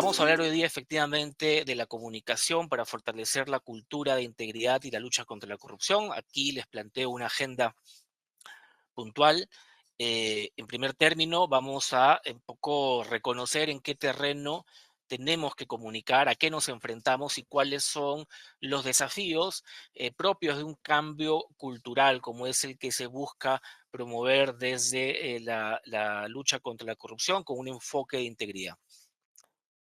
Vamos a hablar hoy día efectivamente de la comunicación para fortalecer la cultura de integridad y la lucha contra la corrupción. Aquí les planteo una agenda puntual. En primer término, vamos a un poco reconocer en qué terreno tenemos que comunicar, a qué nos enfrentamos y cuáles son los desafíos propios de un cambio cultural como es el que se busca promover desde la lucha contra la corrupción con un enfoque de integridad.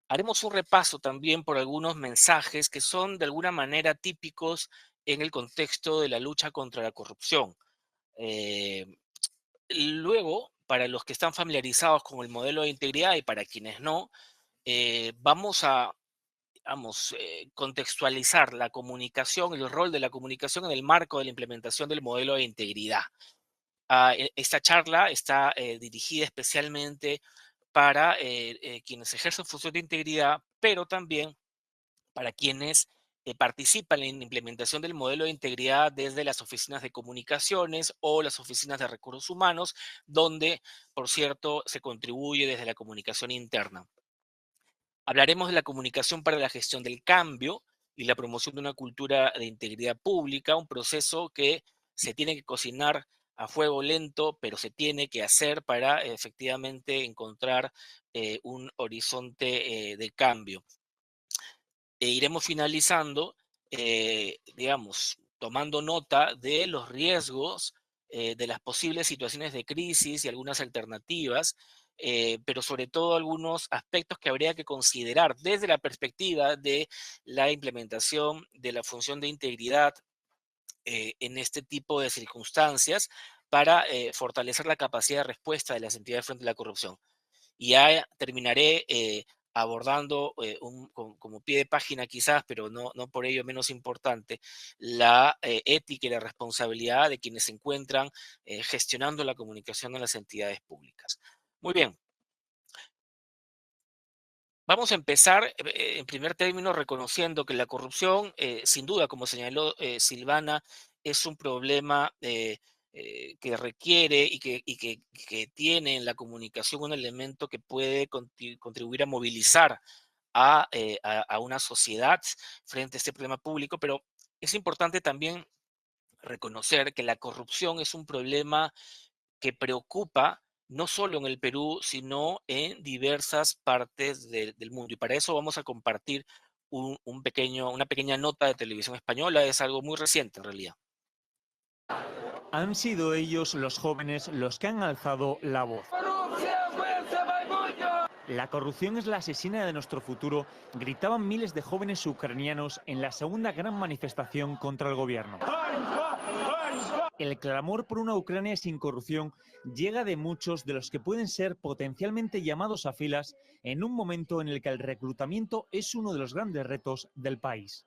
Haremos un repaso también por algunos mensajes que son de alguna manera típicos en el contexto de la lucha contra la corrupción. Eh, Luego, para los que están familiarizados con el modelo de integridad y para quienes no, vamos a contextualizar la comunicación, el rol de la comunicación en el marco de la implementación del modelo de integridad. Esta charla está dirigida especialmente para quienes ejercen función de integridad, pero también para quienes participan en la implementación del modelo de integridad desde las oficinas de comunicaciones o las oficinas de recursos humanos, donde, por cierto, se contribuye desde la comunicación interna. Hablaremos de la comunicación para la gestión del cambio y la promoción de una cultura de integridad pública, un proceso que se tiene que cocinar a fuego lento, pero se tiene que hacer para efectivamente encontrar un horizonte de cambio. Iremos finalizando, digamos, tomando nota de los riesgos, de las posibles situaciones de crisis y algunas alternativas, pero sobre todo algunos aspectos que habría que considerar desde la perspectiva de la implementación de la función de integridad en este tipo de circunstancias para fortalecer la capacidad de respuesta de las entidades frente a la corrupción. Y ya terminaré abordando como pie de página quizás, pero no por ello menos importante, la ética y la responsabilidad de quienes se encuentran gestionando la comunicación en las entidades públicas. Muy bien, vamos a empezar en primer término reconociendo que la corrupción, sin duda, como señaló Silvana, es un problema que requiere y que tiene en la comunicación un elemento que puede contribuir a movilizar a una sociedad frente a este problema público, pero es importante también reconocer que la corrupción es un problema que preocupa no solo en el Perú, sino en diversas partes del mundo. Y para eso vamos a compartir una pequeña nota de televisión española. Es algo muy reciente en realidad. Han sido ellos, los jóvenes, los que han alzado la voz. La corrupción es la asesina de nuestro futuro, gritaban miles de jóvenes ucranianos en la segunda gran manifestación contra el gobierno. El clamor por una Ucrania sin corrupción llega de muchos de los que pueden ser potencialmente llamados a filas en un momento en el que el reclutamiento es uno de los grandes retos del país.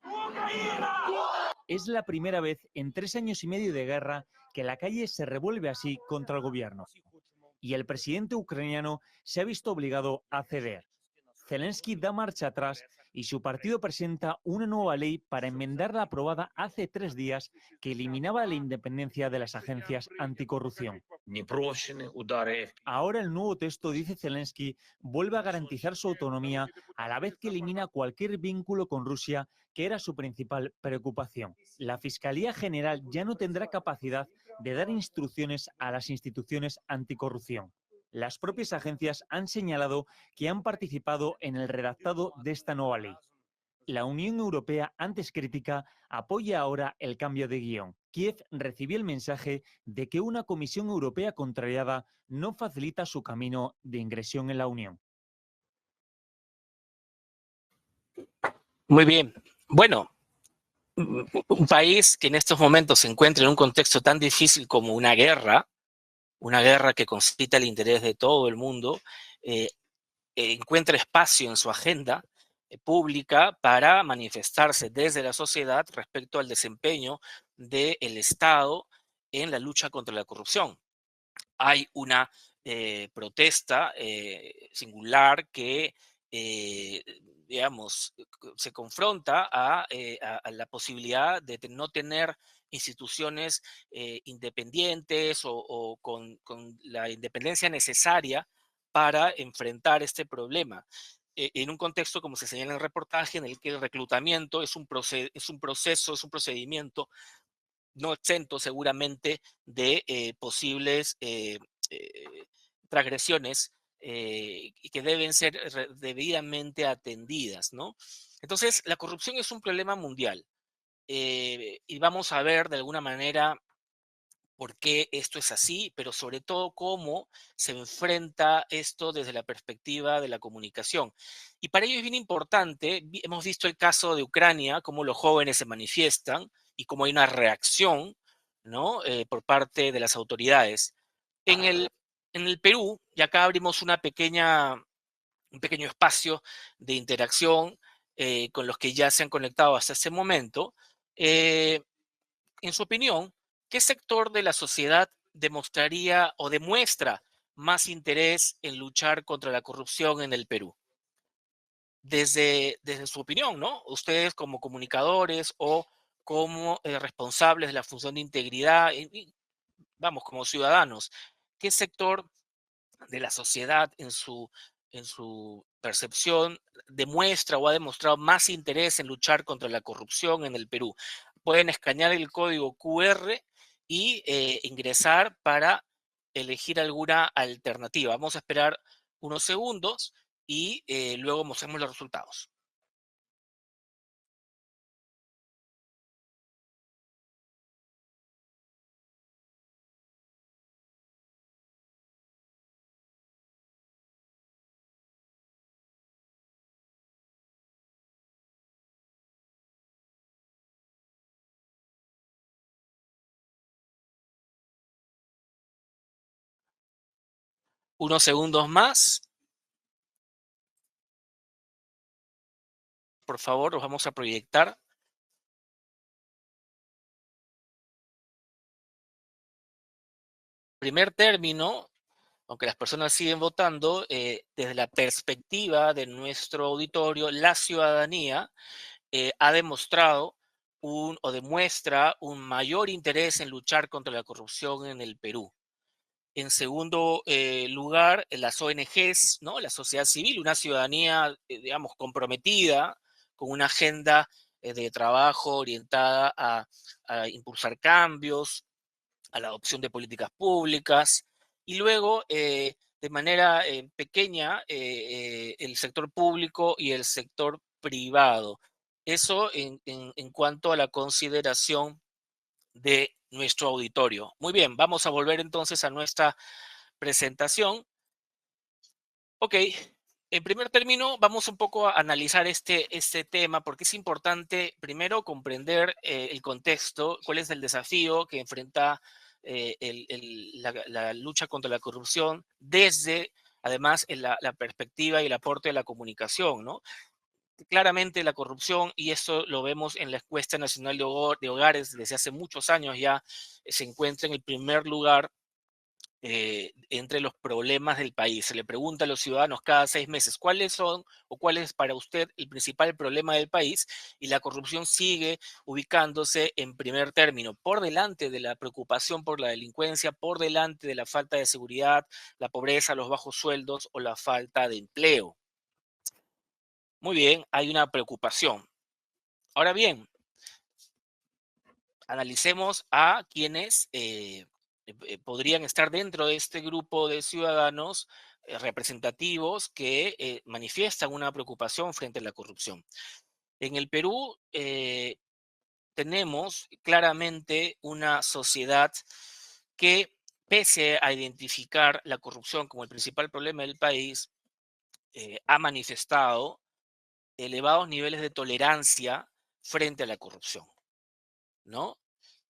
Es la primera vez en 3 años y medio de guerra que la calle se revuelve así contra el gobierno. Y el presidente ucraniano se ha visto obligado a ceder. Zelensky da marcha atrás y su partido presenta una nueva ley para enmendar la aprobada hace 3 días que eliminaba la independencia de las agencias anticorrupción. Ahora el nuevo texto, dice Zelensky, vuelve a garantizar su autonomía a la vez que elimina cualquier vínculo con Rusia, que era su principal preocupación. La Fiscalía General ya no tendrá capacidad de dar instrucciones a las instituciones anticorrupción. Las propias agencias han señalado que han participado en el redactado de esta nueva ley. La Unión Europea, antes crítica, apoya ahora el cambio de guión. Kiev recibió el mensaje de que una Comisión Europea contrariada no facilita su camino de ingresión en la Unión. Muy bien. Bueno, un país que en estos momentos se encuentra en un contexto tan difícil como una guerra que concita el interés de todo el mundo, eh, encuentra espacio en su agenda pública para manifestarse desde la sociedad respecto al desempeño del Estado en la lucha contra la corrupción. Hay una protesta singular que, eh, digamos, se confronta a la posibilidad de no tener instituciones independientes o con la independencia necesaria para enfrentar este problema. en un contexto, como se señala en el reportaje, en el que el reclutamiento es un proceso, es un procedimiento no exento seguramente de posibles eh, transgresiones y que deben ser debidamente atendidas, ¿no? Entonces, la corrupción es un problema mundial y vamos a ver de alguna manera por qué esto es así, pero sobre todo cómo se enfrenta esto desde la perspectiva de la comunicación. Y para ello es bien importante, hemos visto el caso de Ucrania, cómo los jóvenes se manifiestan y cómo hay una reacción, ¿no? Por parte de las autoridades. En el Perú, y acá abrimos un pequeño espacio de interacción con los que ya se han conectado hasta ese momento, eh, en su opinión, ¿qué sector de la sociedad demostraría o demuestra más interés en luchar contra la corrupción en el Perú? Desde su opinión, ¿no? Ustedes como comunicadores o como responsables de la función de integridad, vamos, como ciudadanos, ¿qué sector de la sociedad en su percepción demuestra o ha demostrado más interés en luchar contra la corrupción en el Perú? Pueden escanear el código QR y ingresar para elegir alguna alternativa. Vamos a esperar unos segundos y luego mostramos los resultados. Unos segundos más, por favor, los vamos a proyectar. Primer término, aunque las personas siguen votando, desde la perspectiva de nuestro auditorio, la ciudadanía ha demostrado o demuestra un mayor interés en luchar contra la corrupción en el Perú. En segundo lugar, las ONGs, ¿no? La sociedad civil, una ciudadanía, digamos, comprometida con una agenda de trabajo orientada a impulsar cambios, a la adopción de políticas públicas y luego, de manera pequeña, el sector público y el sector privado. Eso en cuanto a la consideración de nuestro auditorio. Muy bien, vamos a volver entonces a nuestra presentación. Ok, en primer término, vamos un poco a analizar este tema porque es importante primero comprender el contexto, cuál es el desafío que enfrenta la lucha contra la corrupción desde, además, la perspectiva y el aporte de la comunicación, ¿no? Claramente la corrupción, y esto lo vemos en la encuesta nacional de hogares desde hace muchos años ya, se encuentra en el primer lugar entre los problemas del país. Se le pregunta a los ciudadanos cada 6 meses cuáles son o cuál es para usted el principal problema del país y la corrupción sigue ubicándose en primer término, por delante de la preocupación por la delincuencia, por delante de la falta de seguridad, la pobreza, los bajos sueldos o la falta de empleo. Muy bien, hay una preocupación. Ahora bien, analicemos a quienes podrían estar dentro de este grupo de ciudadanos representativos que manifiestan una preocupación frente a la corrupción. En el Perú tenemos claramente una sociedad que, pese a identificar la corrupción como el principal problema del país, ha manifestado elevados niveles de tolerancia frente a la corrupción, ¿no?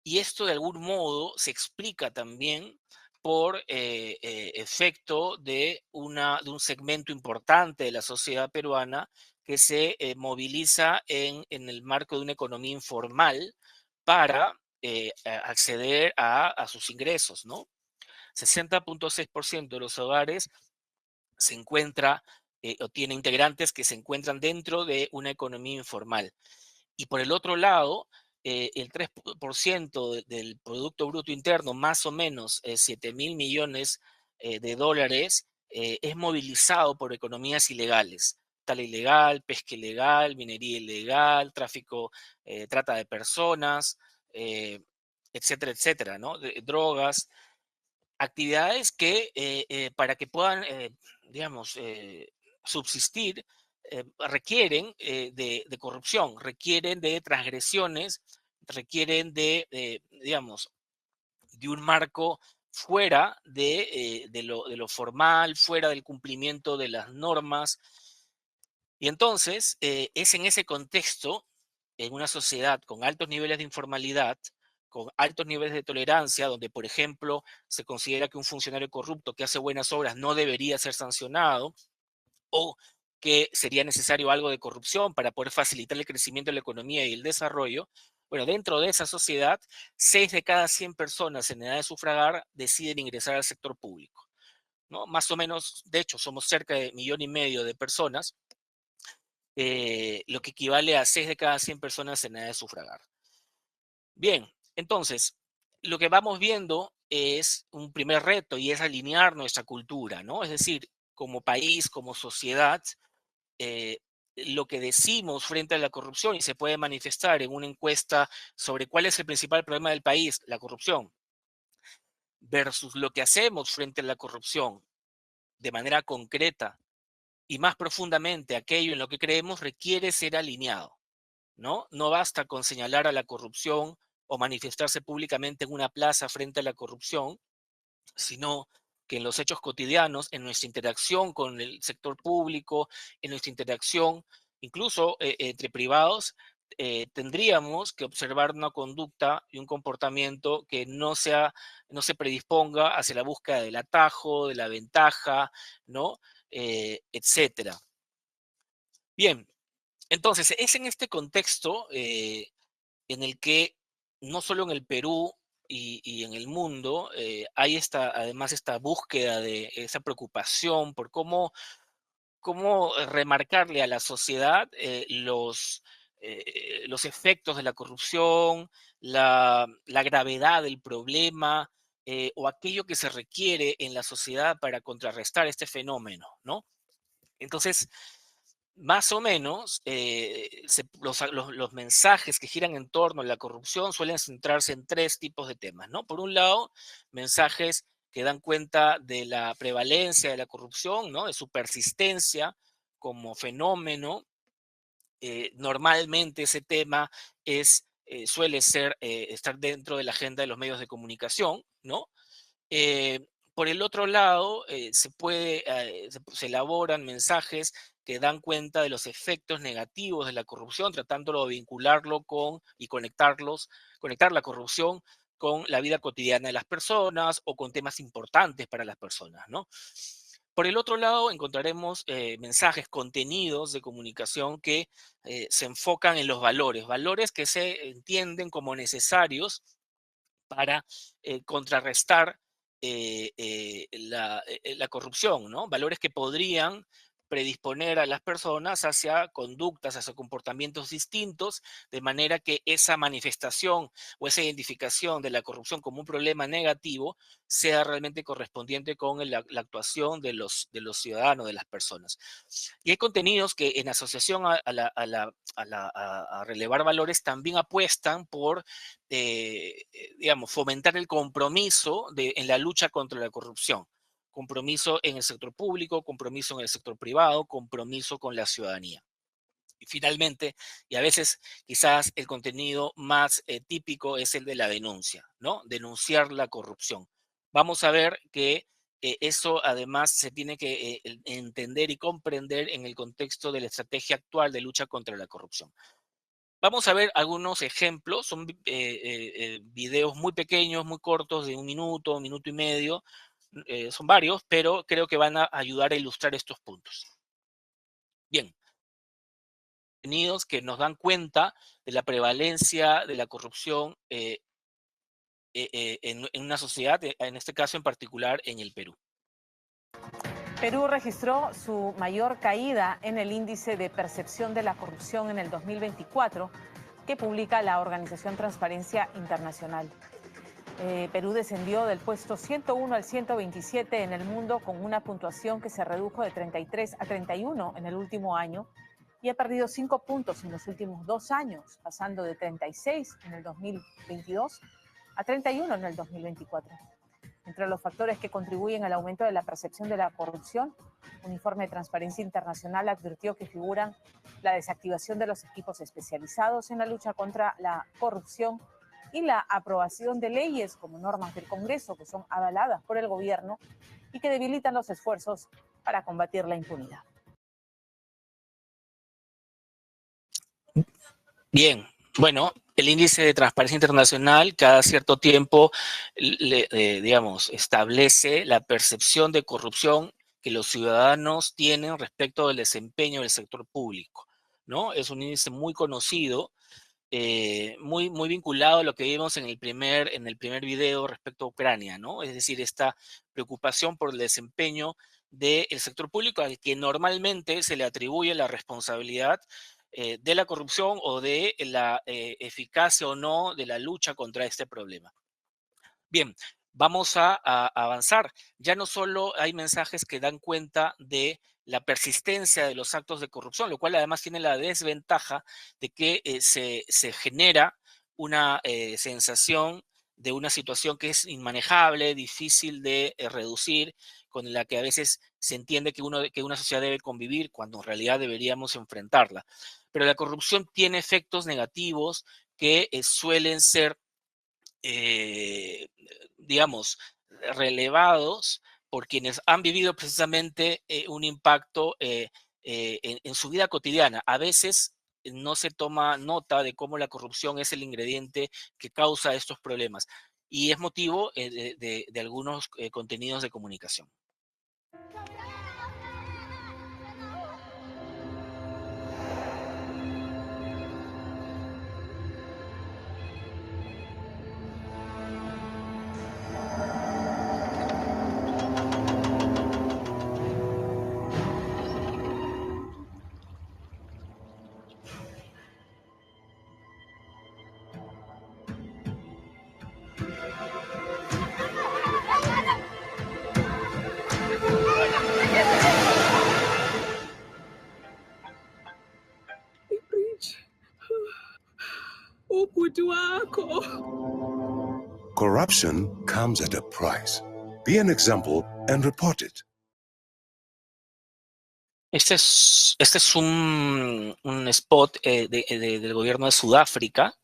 Y esto de algún modo se explica también por efecto de un segmento importante de la sociedad peruana que se moviliza en el marco de una economía informal para acceder a sus ingresos, ¿no? 60.6% de los hogares se encuentra o tiene integrantes que se encuentran dentro de una economía informal. Y por el otro lado, el 3% del Producto Bruto Interno, más o menos 7.000 millones de dólares, es movilizado por economías ilegales. tala ilegal, pesca ilegal, minería ilegal, tráfico, trata de personas, eh, etcétera, etcétera, ¿no? Drogas, actividades que para que puedan, digamos, subsistir, requieren de corrupción, requieren de transgresiones, requieren de, digamos, de un marco fuera de lo formal, fuera del cumplimiento de las normas. Y entonces es en ese contexto, en una sociedad con altos niveles de informalidad, con altos niveles de tolerancia, donde, por ejemplo, se considera que un funcionario corrupto que hace buenas obras no debería ser sancionado, o que sería necesario algo de corrupción para poder facilitar el crecimiento de la economía y el desarrollo. Bueno, dentro de esa sociedad, 6 de cada 100 personas en edad de sufragar deciden ingresar al sector público, ¿no? Más o menos, de hecho, somos cerca de 1,5 millones de personas, lo que equivale a 6 de cada 100 personas en edad de sufragar. Bien, entonces, lo que vamos viendo es un primer reto y es alinear nuestra cultura, ¿no? Es decir, como país, como sociedad, eh, lo que decimos frente a la corrupción y se puede manifestar en una encuesta sobre cuál es el principal problema del país, la corrupción, versus lo que hacemos frente a la corrupción de manera concreta y más profundamente aquello en lo que creemos requiere ser alineado, ¿no? No basta con señalar a la corrupción o manifestarse públicamente en una plaza frente a la corrupción, sino que en los hechos cotidianos, en nuestra interacción con el sector público, en nuestra interacción incluso entre privados, tendríamos que observar una conducta y un comportamiento que no se predisponga hacia la búsqueda del atajo, de la ventaja, ¿no? Etcétera. Bien, entonces es en este contexto en el que no solo en el Perú y en el mundo hay además esta búsqueda de esa preocupación por cómo remarcarle a la sociedad los efectos de la corrupción, la gravedad del problema o aquello que se requiere en la sociedad para contrarrestar este fenómeno, ¿no? Entonces, más o menos, los mensajes que giran en torno a la corrupción suelen centrarse en tres tipos de temas, ¿no? Por un lado, mensajes que dan cuenta de la prevalencia de la corrupción, ¿no? De su persistencia como fenómeno. Normalmente ese tema suele estar dentro de la agenda de los medios de comunicación, ¿no? Eh, por el otro lado, se elaboran mensajes que dan cuenta de los efectos negativos de la corrupción, tratándolo de vincularlo y conectar la corrupción con la vida cotidiana de las personas o con temas importantes para las personas, ¿no? Por el otro lado, encontraremos mensajes, contenidos de comunicación que se enfocan en los valores, valores que se entienden como necesarios para contrarrestar la corrupción, ¿no? Valores que podrían predisponer a las personas hacia conductas, hacia comportamientos distintos, de manera que esa manifestación o esa identificación de la corrupción como un problema negativo sea realmente correspondiente con la actuación de los ciudadanos, de las personas. Y hay contenidos que en asociación a relevar valores también apuestan por digamos, fomentar el compromiso en la lucha contra la corrupción. Compromiso en el sector público, compromiso en el sector privado, compromiso con la ciudadanía. Y finalmente, y a veces quizás el contenido más típico es el de la denuncia, ¿no? Denunciar la corrupción. Vamos a ver que eso además se tiene que entender y comprender en el contexto de la estrategia actual de lucha contra la corrupción. Vamos a ver algunos ejemplos, son videos muy pequeños, muy cortos, de un minuto y medio, son varios, pero creo que van a ayudar a ilustrar estos puntos. Bien, contenidos que nos dan cuenta de la prevalencia de la corrupción en una sociedad, en este caso en particular en el Perú. Perú registró su mayor caída en el índice de percepción de la corrupción en el 2024, que publica la organización Transparencia Internacional. Perú descendió del puesto 101 al 127 en el mundo con una puntuación que se redujo de 33 a 31 en el último año y ha perdido 5 puntos en los últimos 2 años, pasando de 36 en el 2022 a 31 en el 2024. Entre los factores que contribuyen al aumento de la percepción de la corrupción, un informe de Transparencia Internacional advirtió que figuran la desactivación de los equipos especializados en la lucha contra la corrupción y la aprobación de leyes como normas del Congreso que son avaladas por el gobierno y que debilitan los esfuerzos para combatir la impunidad. Bien, bueno, el índice de transparencia internacional cada cierto tiempo, digamos, establece la percepción de corrupción que los ciudadanos tienen respecto del desempeño del sector público, ¿no? Es un índice muy conocido, muy vinculado a lo que vimos en el primer video respecto a Ucrania, ¿no? Es decir, esta preocupación por el desempeño del sector público al que normalmente se le atribuye la responsabilidad de la corrupción o de la eficacia o no de la lucha contra este problema. Bien, vamos a avanzar. Ya no solo hay mensajes que dan cuenta de la persistencia de los actos de corrupción, lo cual además tiene la desventaja de que se genera una sensación de una situación que es inmanejable, difícil de reducir, con la que a veces se entiende que una sociedad debe convivir cuando en realidad deberíamos enfrentarla. Pero la corrupción tiene efectos negativos que suelen ser digamos, relevados por quienes han vivido precisamente un impacto en su vida cotidiana. A veces no se toma nota de cómo la corrupción es el ingrediente que causa estos problemas y es motivo de algunos contenidos de comunicación. Corruption comes at a price. Be an example and report it. Este es un spot del gobierno de Sudáfrica.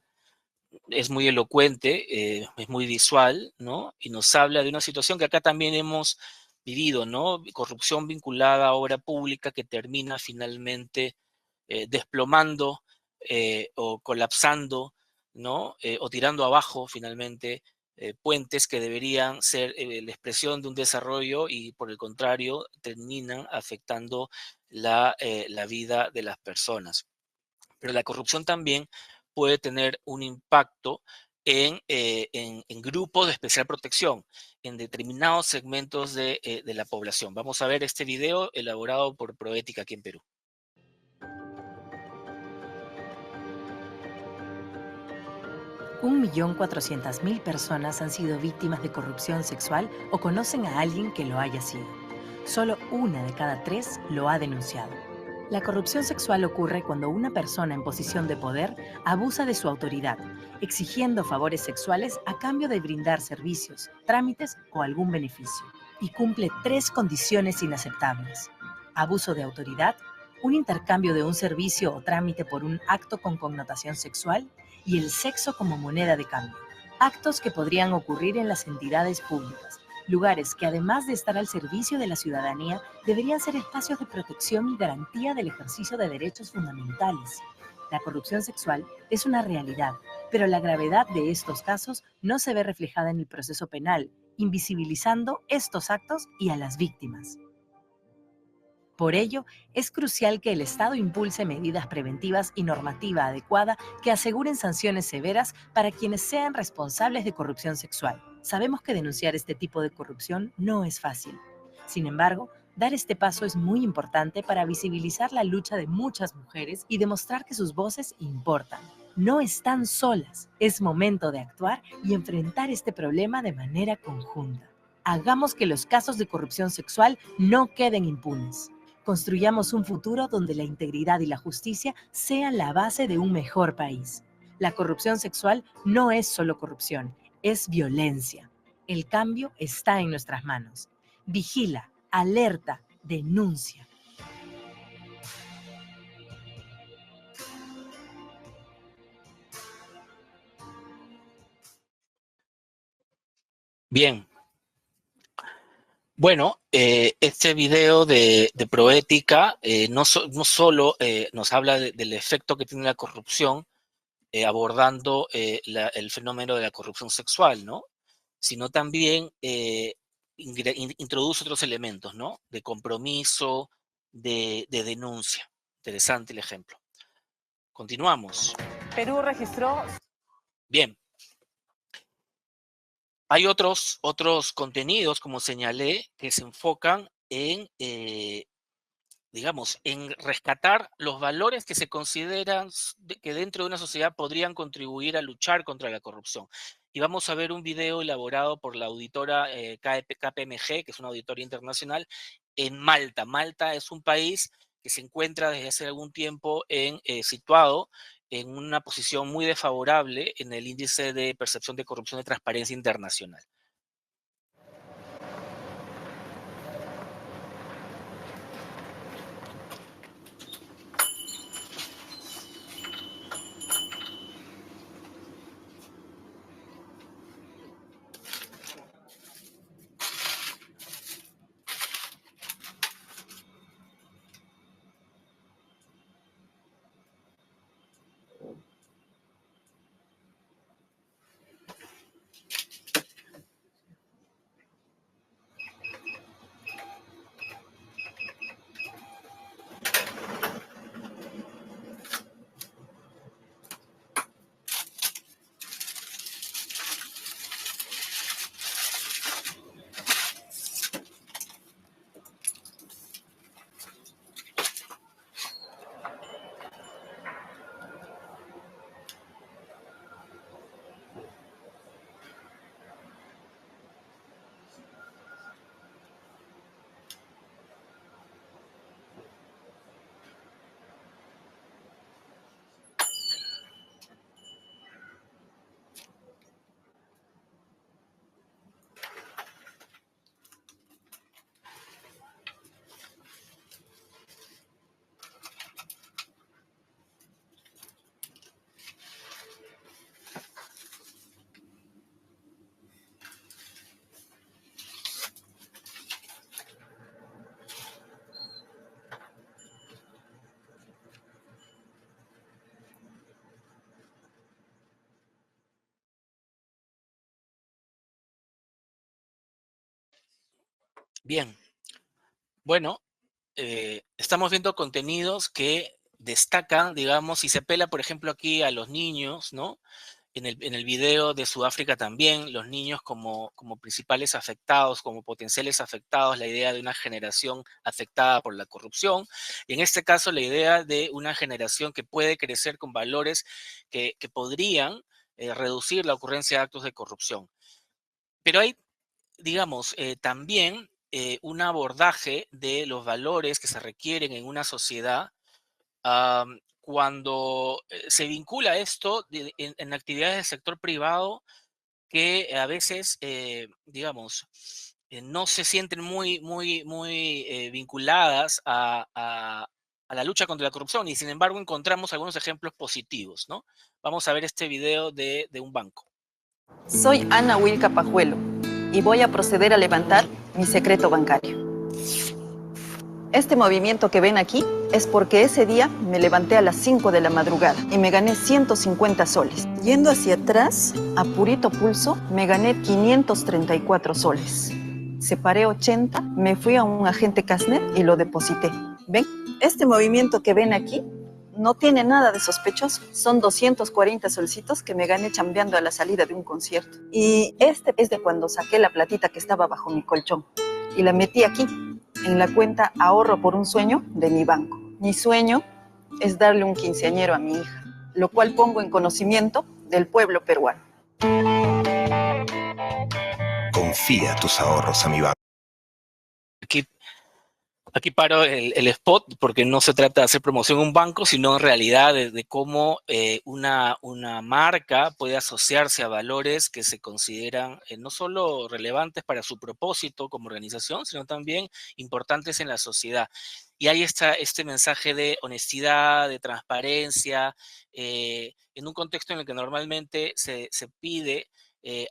Es muy elocuente, es muy visual, ¿no? Y nos habla de una situación que acá también hemos vivido, ¿no? Corrupción vinculada a obra pública que termina finalmente desplomando o colapsando, ¿no? O tirando abajo finalmente puentes que deberían ser la expresión de un desarrollo y por el contrario terminan afectando la vida de las personas. Pero la corrupción también puede tener un impacto en grupos de especial protección, en determinados segmentos de la población. Vamos a ver este video elaborado por Proética aquí en Perú. $1.400.000 personas han sido víctimas de corrupción sexual o conocen a alguien que lo haya sido. Solo 1 de cada 3 lo ha denunciado. La corrupción sexual ocurre cuando una persona en posición de poder abusa de su autoridad, exigiendo favores sexuales a cambio de brindar servicios, trámites o algún beneficio. Y cumple 3 condiciones inaceptables: abuso de autoridad, un intercambio de un servicio o trámite por un acto con connotación sexual y el sexo como moneda de cambio. Actos que podrían ocurrir en las entidades públicas, lugares que además de estar al servicio de la ciudadanía, deberían ser espacios de protección y garantía del ejercicio de derechos fundamentales. La corrupción sexual es una realidad, pero la gravedad de estos casos no se ve reflejada en el proceso penal, invisibilizando estos actos y a las víctimas. Por ello, es crucial que el Estado impulse medidas preventivas y normativa adecuada que aseguren sanciones severas para quienes sean responsables de corrupción sexual. Sabemos que denunciar este tipo de corrupción no es fácil. Sin embargo, dar este paso es muy importante para visibilizar la lucha de muchas mujeres y demostrar que sus voces importan. No están solas. Es momento de actuar y enfrentar este problema de manera conjunta. Hagamos que los casos de corrupción sexual no queden impunes. Construyamos un futuro donde la integridad y la justicia sean la base de un mejor país. La corrupción sexual no es solo corrupción, es violencia. El cambio está en nuestras manos. Vigila, alerta, denuncia. Bien. Bueno, este video de Proética no solo nos habla del efecto que tiene la corrupción abordando el fenómeno de la corrupción sexual, ¿no? Sino también introduce otros elementos, ¿no? De compromiso, de denuncia. Interesante el ejemplo. Continuamos. Perú registró... Bien. Hay otros contenidos, como señalé, que se enfocan en, digamos, en rescatar los valores que se consideran que dentro de una sociedad podrían contribuir a luchar contra la corrupción. Y vamos a ver un video elaborado por la auditora KPMG, que es una auditoría internacional, en Malta. Malta es un país que se encuentra desde hace algún tiempo situado en una posición muy desfavorable en el índice de percepción de corrupción de Transparencia Internacional. Bien, bueno, estamos viendo contenidos que destacan, digamos, y se apela, por ejemplo, aquí a los niños, ¿no? En el video de Sudáfrica también, los niños como principales afectados, como potenciales afectados, la idea de una generación afectada por la corrupción, y en este caso la idea de una generación que puede crecer con valores que podrían reducir la ocurrencia de actos de corrupción. Pero hay, digamos, también un abordaje de los valores que se requieren en una sociedad cuando se vincula esto en actividades del sector privado que a veces, digamos, no se sienten muy vinculadas a la lucha contra la corrupción y sin embargo encontramos algunos ejemplos positivos, ¿no? Vamos a ver este video de un banco. Soy Ana Wilca Pajuelo y voy a proceder a levantar mi secreto bancario. Este movimiento que ven aquí es porque ese día me levanté a las 5 de la madrugada y me gané 150 soles. Yendo hacia atrás, a purito pulso, me gané 534 soles. Separé 80, me fui a un agente Casnet y lo deposité. ¿Ven? Este movimiento que ven aquí no tiene nada de sospechoso. Son 240 solcitos que me gané chambeando a la salida de un concierto. Y este es de cuando saqué la platita que estaba bajo mi colchón y la metí aquí, en la cuenta Ahorro por un Sueño de mi banco. Mi sueño es darle un quinceañero a mi hija. lo cual pongo en conocimiento del pueblo peruano. Confía tus ahorros a mi banco. Aquí paro el spot porque no se trata de hacer promoción a un banco, sino en realidad de cómo una marca puede asociarse a valores que se consideran no solo relevantes para su propósito como organización, sino también importantes en la sociedad. Y ahí está este mensaje de honestidad, de transparencia, en un contexto en el que normalmente se pide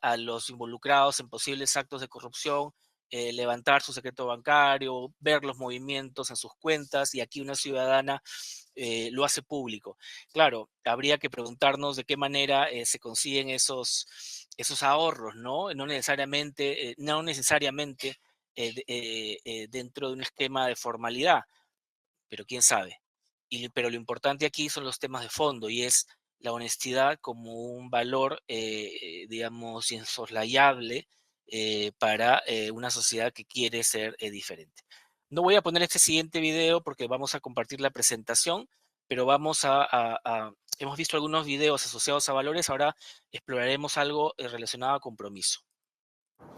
a los involucrados en posibles actos de corrupción levantar su secreto bancario, ver los movimientos en sus cuentas, y aquí una ciudadana lo hace público. Claro, habría que preguntarnos de qué manera se consiguen esos ahorros, ¿no? No necesariamente dentro de un esquema de formalidad, pero quién sabe. Pero lo importante aquí son los temas de fondo, y es la honestidad como un valor, digamos, insoslayable para una sociedad que quiere ser diferente. No voy a poner este siguiente video porque vamos a compartir la presentación, pero hemos visto algunos videos asociados a valores, ahora exploraremos algo relacionado a compromiso.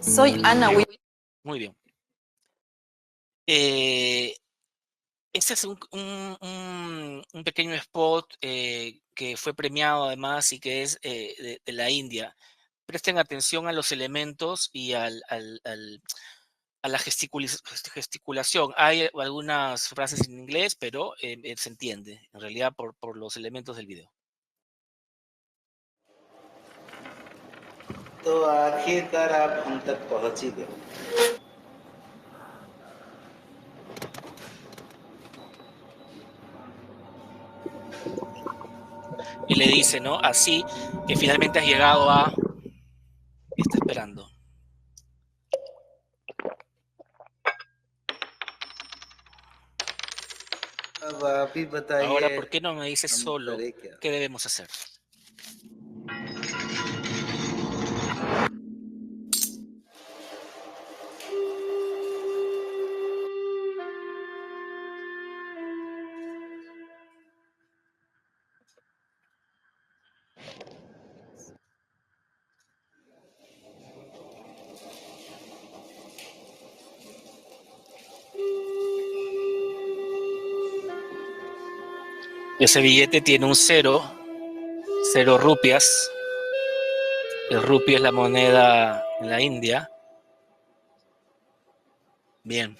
Soy Ana Will. Muy bien. Este es un pequeño spot que fue premiado además y que es de la India. Presten atención a los elementos y a la gesticulación. Hay algunas frases en inglés, pero se entiende en realidad por los elementos del video. तो आखिरकार आप हम तक पहुंच ही गए। Y le dice, ¿no? Así que finalmente has llegado a... Está esperando. अब आप ही बताइए Ahora, ¿por qué no me dices हम solo करें क्या? qué debemos hacer? Ese billete tiene un 0 rupias. El rupia es la moneda en la India. Bien.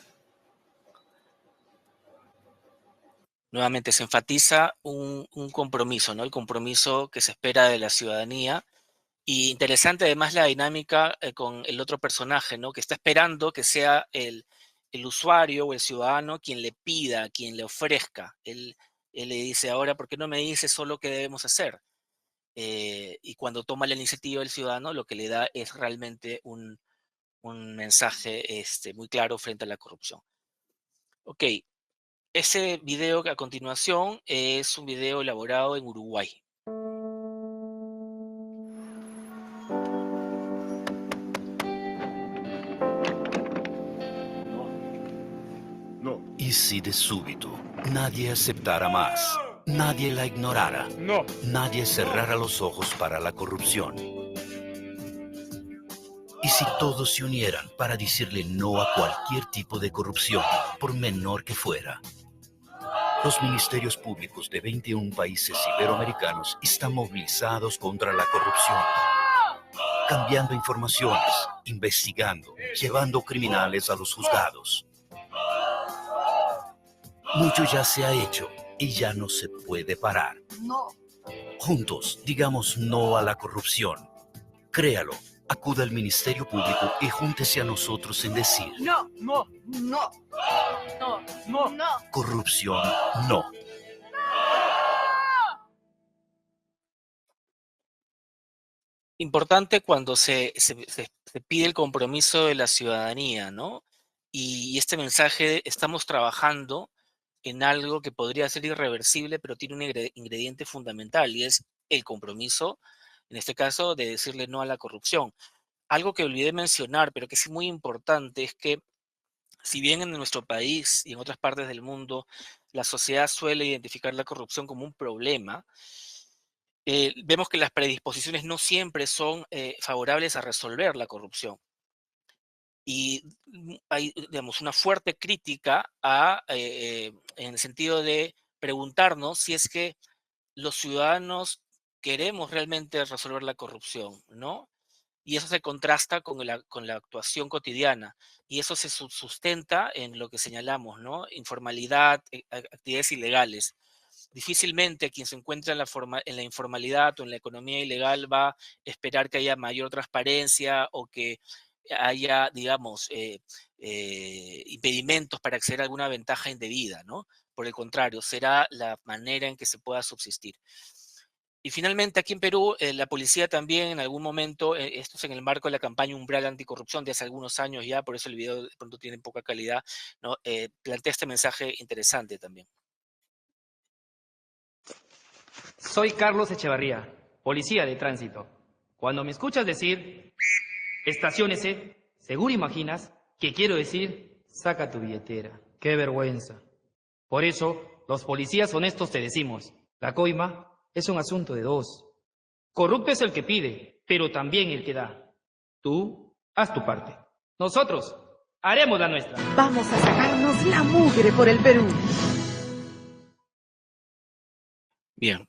Nuevamente se enfatiza un compromiso, ¿no? El compromiso que se espera de la ciudadanía. Y interesante además la dinámica con el otro personaje, ¿no? Que está esperando que sea el usuario o el ciudadano quien le pida, quien le ofrezca. Él le dice, ahora, ¿por qué no me dices solo qué debemos hacer? Y cuando toma la iniciativa el ciudadano, lo que le da es realmente un mensaje muy claro frente a la corrupción. Ok, ese video a continuación es un video elaborado en Uruguay. ¿Y si de súbito nadie aceptara más? Nadie la ignorara. No. Nadie cerrara los ojos para la corrupción. ¿Y si todos se unieran para decirle no a cualquier tipo de corrupción, por menor que fuera? Los ministerios públicos de 21 países iberoamericanos están movilizados contra la corrupción, cambiando informaciones, investigando, llevando criminales a los juzgados. Mucho ya se ha hecho y ya no se puede parar. No. Juntos, digamos no a la corrupción. Créalo, acuda al Ministerio Público y júntese a nosotros en decir No, no, no, no, no, no. corrupción, no. Importante cuando se pide el compromiso de la ciudadanía, ¿no? Y este mensaje, estamos trabajando en algo que podría ser irreversible, pero tiene un ingrediente fundamental, y es el compromiso, en este caso, de decirle no a la corrupción. Algo que olvidé mencionar, pero que es muy importante, es que si bien en nuestro país y en otras partes del mundo la sociedad suele identificar la corrupción como un problema, vemos que las predisposiciones no siempre son favorables a resolver la corrupción. Y hay, digamos, una fuerte crítica en el sentido de preguntarnos si es que los ciudadanos queremos realmente resolver la corrupción, ¿no? Y eso se contrasta con la actuación cotidiana. Y eso se sustenta en lo que señalamos, ¿no? Informalidad, actividades ilegales. Difícilmente quien se encuentra en la informalidad o en la economía ilegal va a esperar que haya mayor transparencia o que haya, digamos, impedimentos para acceder a alguna ventaja indebida, ¿no? Por el contrario, será la manera en que se pueda subsistir. Y finalmente, aquí en Perú, la policía también en algún momento, esto es en el marco de la campaña Umbral Anticorrupción de hace algunos años ya, por eso el video de pronto tiene poca calidad, ¿no? Plantea este mensaje interesante también. Soy Carlos Echevarría, policía de tránsito. Cuando me escuchas decir, estaciónese, seguro imaginas que quiero decir, saca tu billetera. ¡Qué vergüenza! Por eso, los policías honestos te decimos, la coima es un asunto de dos. Corrupto es el que pide, pero también el que da. Tú, haz tu parte. Nosotros, haremos la nuestra. Vamos a sacarnos la mugre por el Perú. Bien.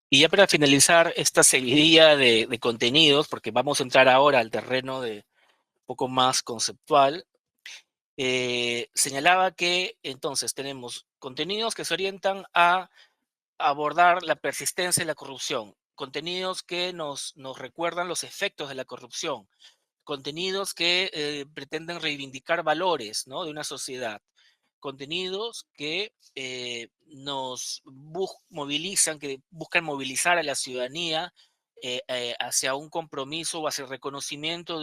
Y ya para finalizar esta seguidilla de contenidos, porque vamos a entrar ahora al terreno de un poco más conceptual, señalaba que entonces tenemos contenidos que se orientan a abordar la persistencia de la corrupción, contenidos que nos recuerdan los efectos de la corrupción, contenidos que pretenden reivindicar valores, ¿no? De una sociedad, contenidos que nos movilizan, que buscan movilizar a la ciudadanía hacia un compromiso o hacia el reconocimiento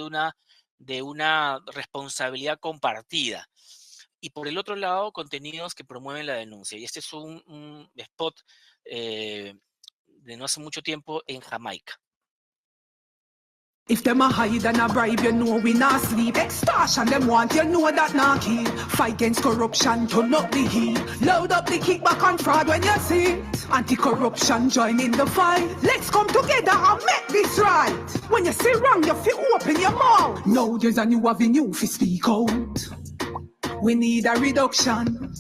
de una responsabilidad compartida. Y por el otro lado, contenidos que promueven la denuncia. Y este es un spot de no hace mucho tiempo en Jamaica. If them a hide and a bribe, you know we not sleep. Extortion them want, you know that not keep. Fight against corruption, turn up the heat. Load up the kickback and fraud when you see it. Anti-corruption, join in the fight. Let's come together and make this right. When you see wrong, you feel open your mouth. Now there's a new avenue for speak out. We need a reduction.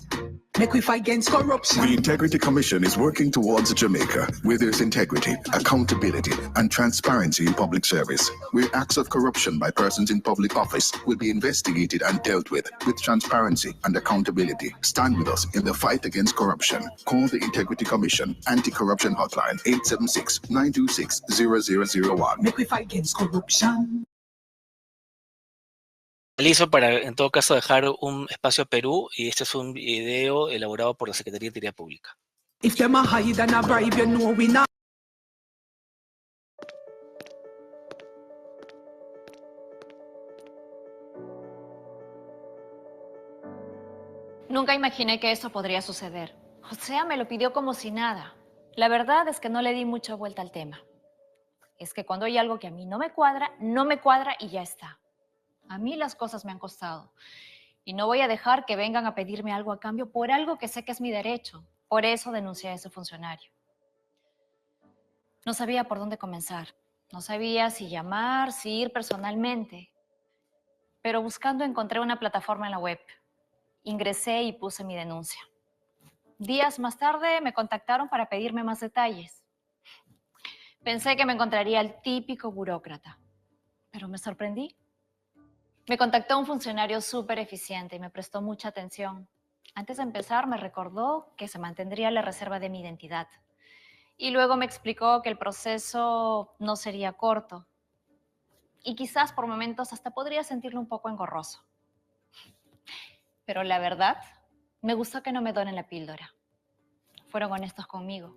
Make we fight against corruption. The Integrity Commission is working towards Jamaica, where there's integrity, accountability, and transparency in public service, where acts of corruption by persons in public office will be investigated and dealt with transparency and accountability. Stand with us in the fight against corruption. Call the Integrity Commission Anti-Corruption Hotline 876-926-0001. Make we fight against corruption. Listo para, en todo caso, dejar un espacio a Perú, y este es un video elaborado por la Secretaría de Integridad Pública. If them a hide and a bribe, you know we not. Nunca imaginé que eso podría suceder. O sea, me lo pidió como si nada. La verdad es que no le di mucha vuelta al tema. Es que cuando hay algo que a mí no me cuadra y ya está. A mí las cosas me han costado y no voy a dejar que vengan a pedirme algo a cambio por algo que sé que es mi derecho. Por eso denuncié a ese funcionario. No sabía por dónde comenzar. No sabía si llamar, si ir personalmente. Pero buscando encontré una plataforma en la web. Ingresé y puse mi denuncia. Días más tarde me contactaron para pedirme más detalles. Pensé que me encontraría el típico burócrata, pero me sorprendí. Me contactó un funcionario súper eficiente y me prestó mucha atención. Antes de empezar me recordó que se mantendría la reserva de mi identidad. Y luego me explicó que el proceso no sería corto. Y quizás por momentos hasta podría sentirlo un poco engorroso. Pero la verdad, me gustó que no me donen la píldora. Fueron honestos conmigo.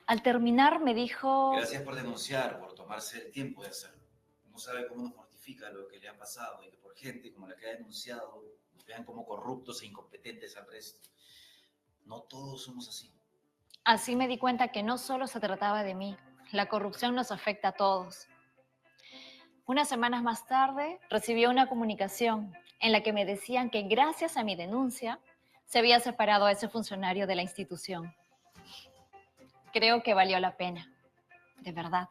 Al terminar me dijo... Gracias por denunciar, por tomarse el tiempo de hacerlo. No sabe cómo nos mortifica lo que le ha pasado y que por gente como la que ha denunciado nos vean como corruptos e incompetentes al resto. No todos somos así. Así me di cuenta que no solo se trataba de mí. La corrupción nos afecta a todos. Unas semanas más tarde recibí una comunicación en la que me decían que gracias a mi denuncia se había separado a ese funcionario de la institución. Creo que valió la pena. De verdad.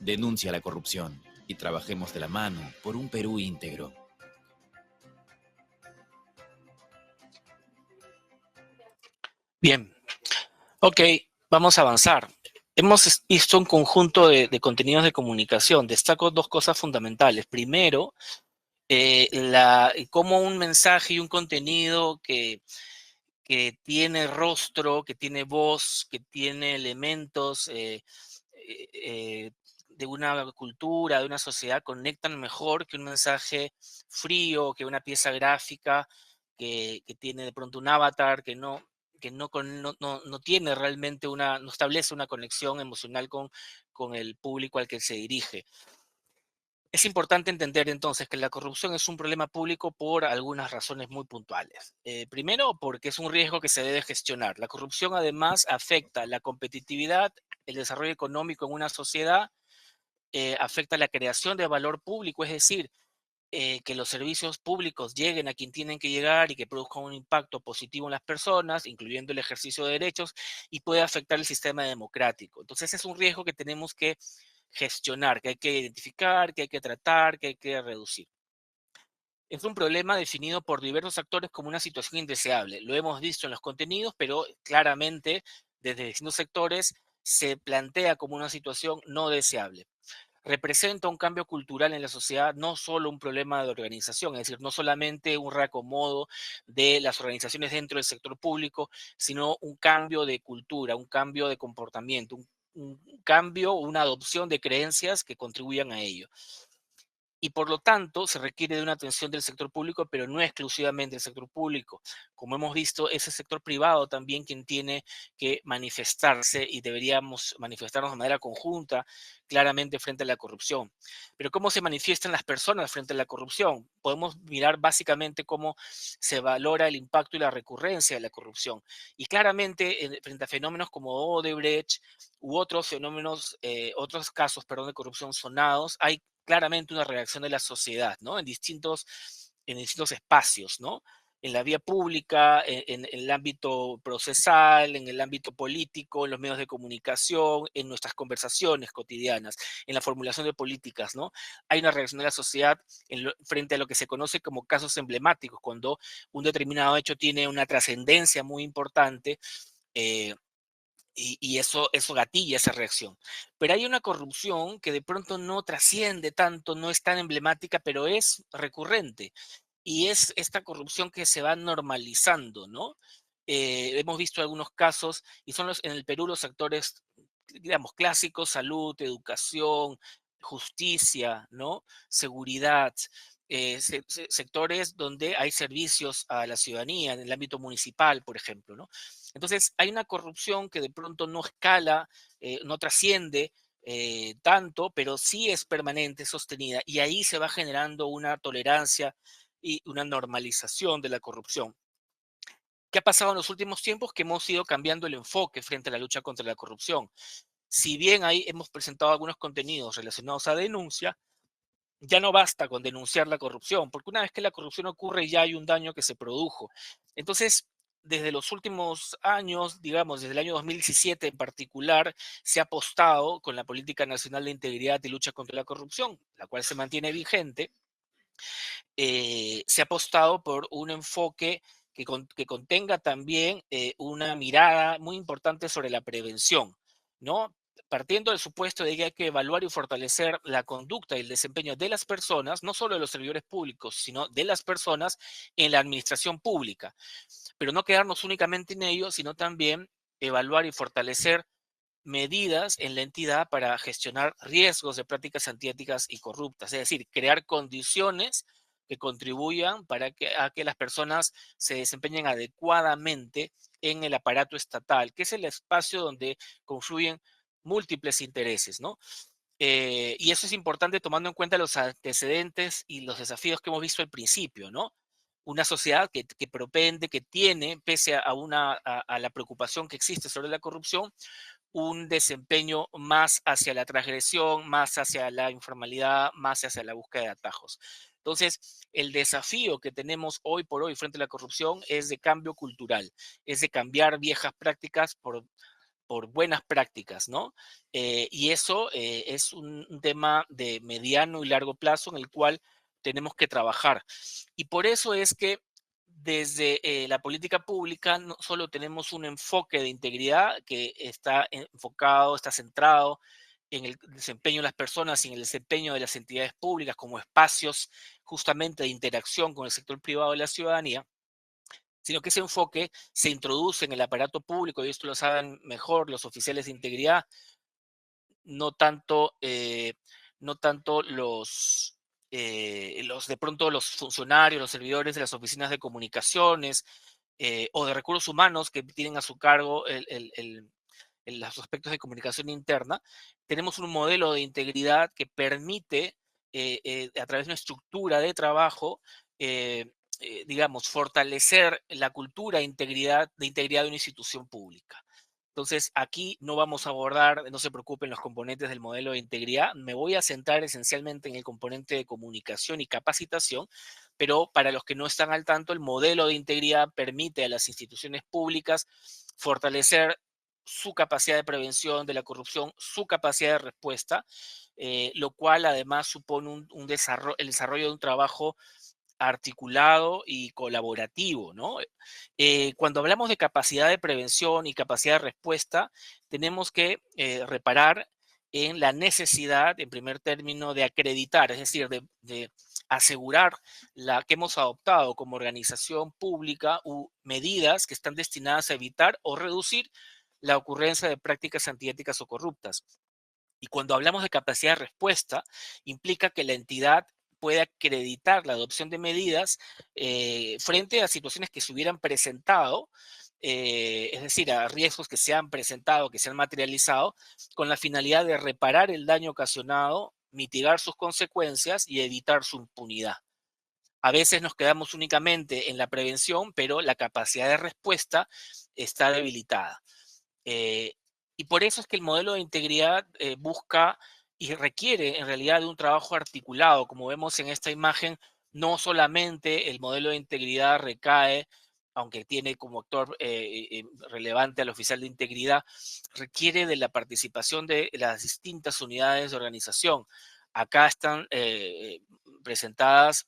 Denuncia la corrupción y trabajemos de la mano por un Perú íntegro. Bien, ok, vamos a avanzar. Hemos visto un conjunto de contenidos de comunicación. Destaco dos cosas fundamentales. Primero, cómo un mensaje y un contenido que tiene rostro, que tiene voz, que tiene elementos de una cultura, de una sociedad, conectan mejor que un mensaje frío, que una pieza gráfica que tiene de pronto un avatar, que no tiene realmente no establece una conexión emocional con el público al que se dirige. Es importante entender entonces que la corrupción es un problema público por algunas razones muy puntuales. Primero, porque es un riesgo que se debe gestionar. La corrupción además afecta la competitividad, el desarrollo económico en una sociedad, afecta la creación de valor público, es decir, que los servicios públicos lleguen a quien tienen que llegar y que produzcan un impacto positivo en las personas, incluyendo el ejercicio de derechos, y puede afectar el sistema democrático. Entonces es un riesgo que tenemos que gestionar, que hay que identificar, que hay que tratar, que hay que reducir. Es un problema definido por diversos actores como una situación indeseable. Lo hemos visto en los contenidos, pero claramente desde distintos sectores se plantea como una situación no deseable. Representa un cambio cultural en la sociedad, no solo un problema de organización, es decir, no solamente un reacomodo de las organizaciones dentro del sector público, sino un cambio de cultura, un cambio de comportamiento, un cambio, una adopción de creencias que contribuyan a ello. Y por lo tanto se requiere de una atención del sector público, pero no exclusivamente del sector público. Como hemos visto, es el sector privado también quien tiene que manifestarse y deberíamos manifestarnos de manera conjunta claramente frente a la corrupción. Pero ¿cómo se manifiestan las personas frente a la corrupción? Podemos mirar básicamente cómo se valora el impacto y la recurrencia de la corrupción. Y claramente frente a fenómenos como Odebrecht u otros fenómenos, otros casos, perdón, de corrupción sonados, hay claramente una reacción de la sociedad, ¿no? En distintos espacios, ¿no? En la vía pública, en el ámbito procesal, en el ámbito político, en los medios de comunicación, en nuestras conversaciones cotidianas, en la formulación de políticas, ¿no? Hay una reacción de la sociedad frente a lo que se conoce como casos emblemáticos, cuando un determinado hecho tiene una trascendencia muy importante, y eso gatilla esa reacción. Pero hay una corrupción que de pronto no trasciende tanto, no es tan emblemática, pero es recurrente. Y es esta corrupción que se va normalizando, ¿no? Hemos visto algunos casos, y son en el Perú los sectores, digamos, clásicos: salud, educación, justicia, ¿no? Seguridad, sectores donde hay servicios a la ciudadanía, en el ámbito municipal, por ejemplo, ¿no? Entonces, hay una corrupción que de pronto no escala, no trasciende tanto, pero sí es permanente, sostenida, y ahí se va generando una tolerancia y una normalización de la corrupción. ¿Qué ha pasado en los últimos tiempos? Que hemos ido cambiando el enfoque frente a la lucha contra la corrupción. Si bien ahí hemos presentado algunos contenidos relacionados a denuncia, ya no basta con denunciar la corrupción, porque una vez que la corrupción ocurre ya hay un daño que se produjo. Entonces, desde los últimos años, digamos, desde el año 2017 en particular, se ha apostado con la Política Nacional de Integridad y Lucha contra la Corrupción, la cual se mantiene vigente. Se ha apostado por un enfoque que contenga también una mirada muy importante sobre la prevención, ¿no? Partiendo del supuesto de que hay que evaluar y fortalecer la conducta y el desempeño de las personas, no solo de los servidores públicos, sino de las personas en la administración pública. Pero no quedarnos únicamente en ello, sino también evaluar y fortalecer medidas en la entidad para gestionar riesgos de prácticas antiéticas y corruptas, es decir, crear condiciones que contribuyan a que las personas se desempeñen adecuadamente en el aparato estatal, que es el espacio donde confluyen múltiples intereses, ¿no? Y eso es importante tomando en cuenta los antecedentes y los desafíos que hemos visto al principio, ¿no? Una sociedad que propende, que tiene, pese a la preocupación que existe sobre la corrupción, un desempeño más hacia la transgresión, más hacia la informalidad, más hacia la búsqueda de atajos. Entonces, el desafío que tenemos hoy por hoy frente a la corrupción es de cambio cultural, es de cambiar viejas prácticas por buenas prácticas, ¿no? Y eso es un tema de mediano y largo plazo en el cual tenemos que trabajar. Y por eso es que desde la política pública no solo tenemos un enfoque de integridad que está enfocado, está centrado en el desempeño de las personas y en el desempeño de las entidades públicas como espacios justamente de interacción con el sector privado de la ciudadanía, sino que ese enfoque se introduce en el aparato público, y esto lo saben mejor los oficiales de integridad, no tanto, no tanto los de pronto los funcionarios, los servidores de las oficinas de comunicaciones o de recursos humanos que tienen a su cargo los aspectos de comunicación interna. Tenemos un modelo de integridad que permite, a través de una estructura de trabajo, digamos, fortalecer la cultura de integridad de una institución pública. Entonces, aquí no vamos a abordar, no se preocupen, los componentes del modelo de integridad. Me voy a centrar esencialmente en el componente de comunicación y capacitación, pero para los que no están al tanto, el modelo de integridad permite a las instituciones públicas fortalecer su capacidad de prevención de la corrupción, su capacidad de respuesta, lo cual además supone el desarrollo de un trabajo articulado y colaborativo, ¿no? Cuando hablamos de capacidad de prevención y capacidad de respuesta, tenemos que reparar en la necesidad, en primer término, de acreditar, es decir, de asegurar la que hemos adoptado como organización pública medidas que están destinadas a evitar o reducir la ocurrencia de prácticas antiéticas o corruptas. Y cuando hablamos de capacidad de respuesta, implica que la entidad puede acreditar la adopción de medidas frente a situaciones que se hubieran presentado, es decir, a riesgos que se han presentado, que se han materializado, con la finalidad de reparar el daño ocasionado, mitigar sus consecuencias y evitar su impunidad. A veces nos quedamos únicamente en la prevención, pero la capacidad de respuesta está debilitada. Y por eso es que el modelo de integridad busca y requiere en realidad de un trabajo articulado. Como vemos en esta imagen, no solamente el modelo de integridad recae, aunque tiene como actor relevante al oficial de integridad, requiere de la participación de las distintas unidades de organización. Acá están presentadas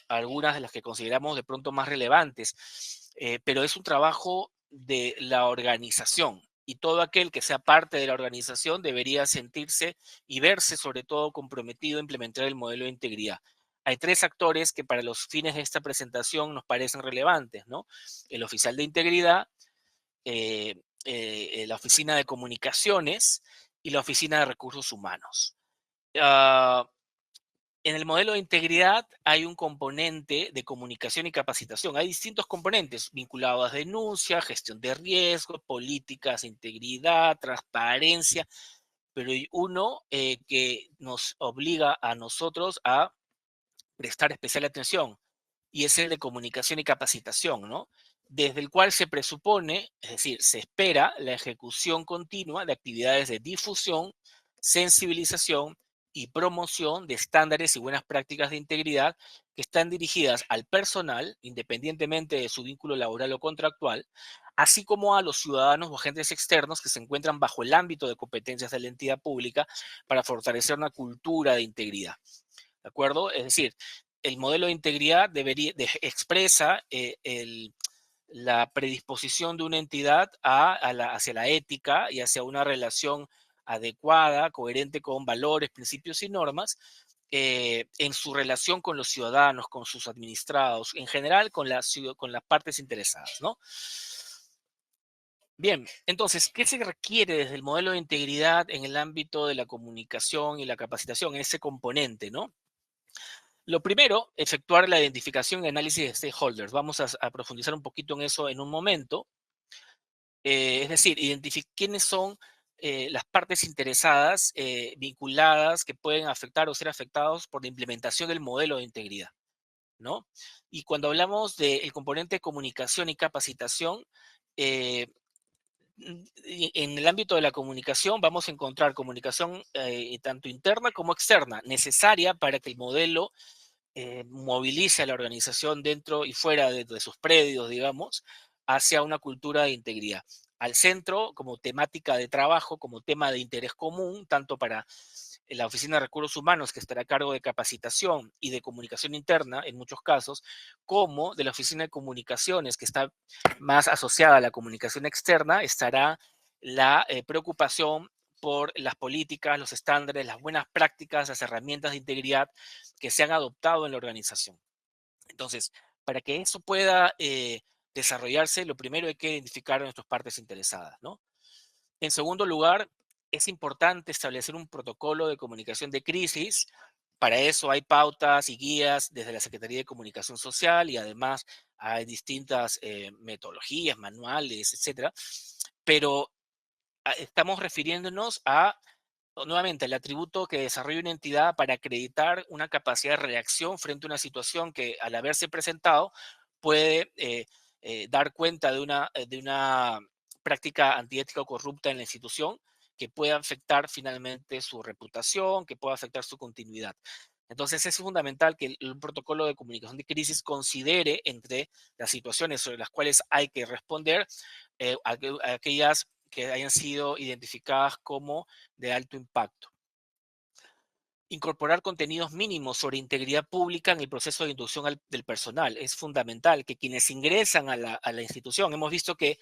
algunas de las que consideramos de pronto más relevantes, pero es un trabajo de la organización. Y todo aquel que sea parte de la organización debería sentirse y verse sobre todo comprometido a implementar el modelo de integridad. Hay tres actores que para los fines de esta presentación nos parecen relevantes, ¿no? El oficial de integridad, la oficina de comunicaciones y la oficina de recursos humanos. En el modelo de integridad hay un componente de comunicación y capacitación. Hay distintos componentes vinculados a denuncia, gestión de riesgos, políticas de integridad, transparencia, pero hay uno que nos obliga a nosotros a prestar especial atención y es el de comunicación y capacitación, ¿no? Desde el cual se presupone, es decir, se espera la ejecución continua de actividades de difusión, sensibilización y promoción de estándares y buenas prácticas de integridad que están dirigidas al personal, independientemente de su vínculo laboral o contractual, así como a los ciudadanos o agentes externos que se encuentran bajo el ámbito de competencias de la entidad pública para fortalecer una cultura de integridad. ¿De acuerdo? Es decir, el modelo de integridad expresa la predisposición de una entidad hacia la ética y hacia una relación adecuada, coherente con valores, principios y normas, en su relación con los ciudadanos, con sus administrados, en general con las partes interesadas, ¿no? Bien, entonces, ¿qué se requiere desde el modelo de integridad en el ámbito de la comunicación y la capacitación, en ese componente, ¿no? Lo primero, efectuar la identificación y análisis de stakeholders. Vamos a profundizar un poquito en eso en un momento. Es decir, identificar quiénes son las partes interesadas vinculadas que pueden afectar o ser afectados por la implementación del modelo de integridad, ¿no? Y cuando hablamos del componente de comunicación y capacitación, en el ámbito de la comunicación vamos a encontrar comunicación tanto interna como externa, necesaria para que el modelo movilice a la organización dentro y fuera de sus predios, digamos, hacia una cultura de integridad. Al centro, como temática de trabajo, como tema de interés común, tanto para la Oficina de Recursos Humanos, que estará a cargo de capacitación y de comunicación interna, en muchos casos, como de la Oficina de Comunicaciones, que está más asociada a la comunicación externa, estará la preocupación por las políticas, los estándares, las buenas prácticas, las herramientas de integridad que se han adoptado en la organización. Entonces, para que eso pueda desarrollarse, lo primero hay que identificar a nuestras partes interesadas, ¿no? En segundo lugar, es importante establecer un protocolo de comunicación de crisis. Para eso hay pautas y guías desde la Secretaría de Comunicación Social y además hay distintas metodologías, manuales, etcétera. Pero estamos refiriéndonos a, nuevamente, el atributo que desarrolla una entidad para acreditar una capacidad de reacción frente a una situación que, al haberse presentado, puede dar cuenta de una práctica antiética o corrupta en la institución que pueda afectar finalmente su reputación, que pueda afectar su continuidad. Entonces es fundamental que el protocolo de comunicación de crisis considere entre las situaciones sobre las cuales hay que responder aquellas que hayan sido identificadas como de alto impacto. Incorporar contenidos mínimos sobre integridad pública en el proceso de inducción del personal. Es fundamental que quienes ingresan a la institución, hemos visto que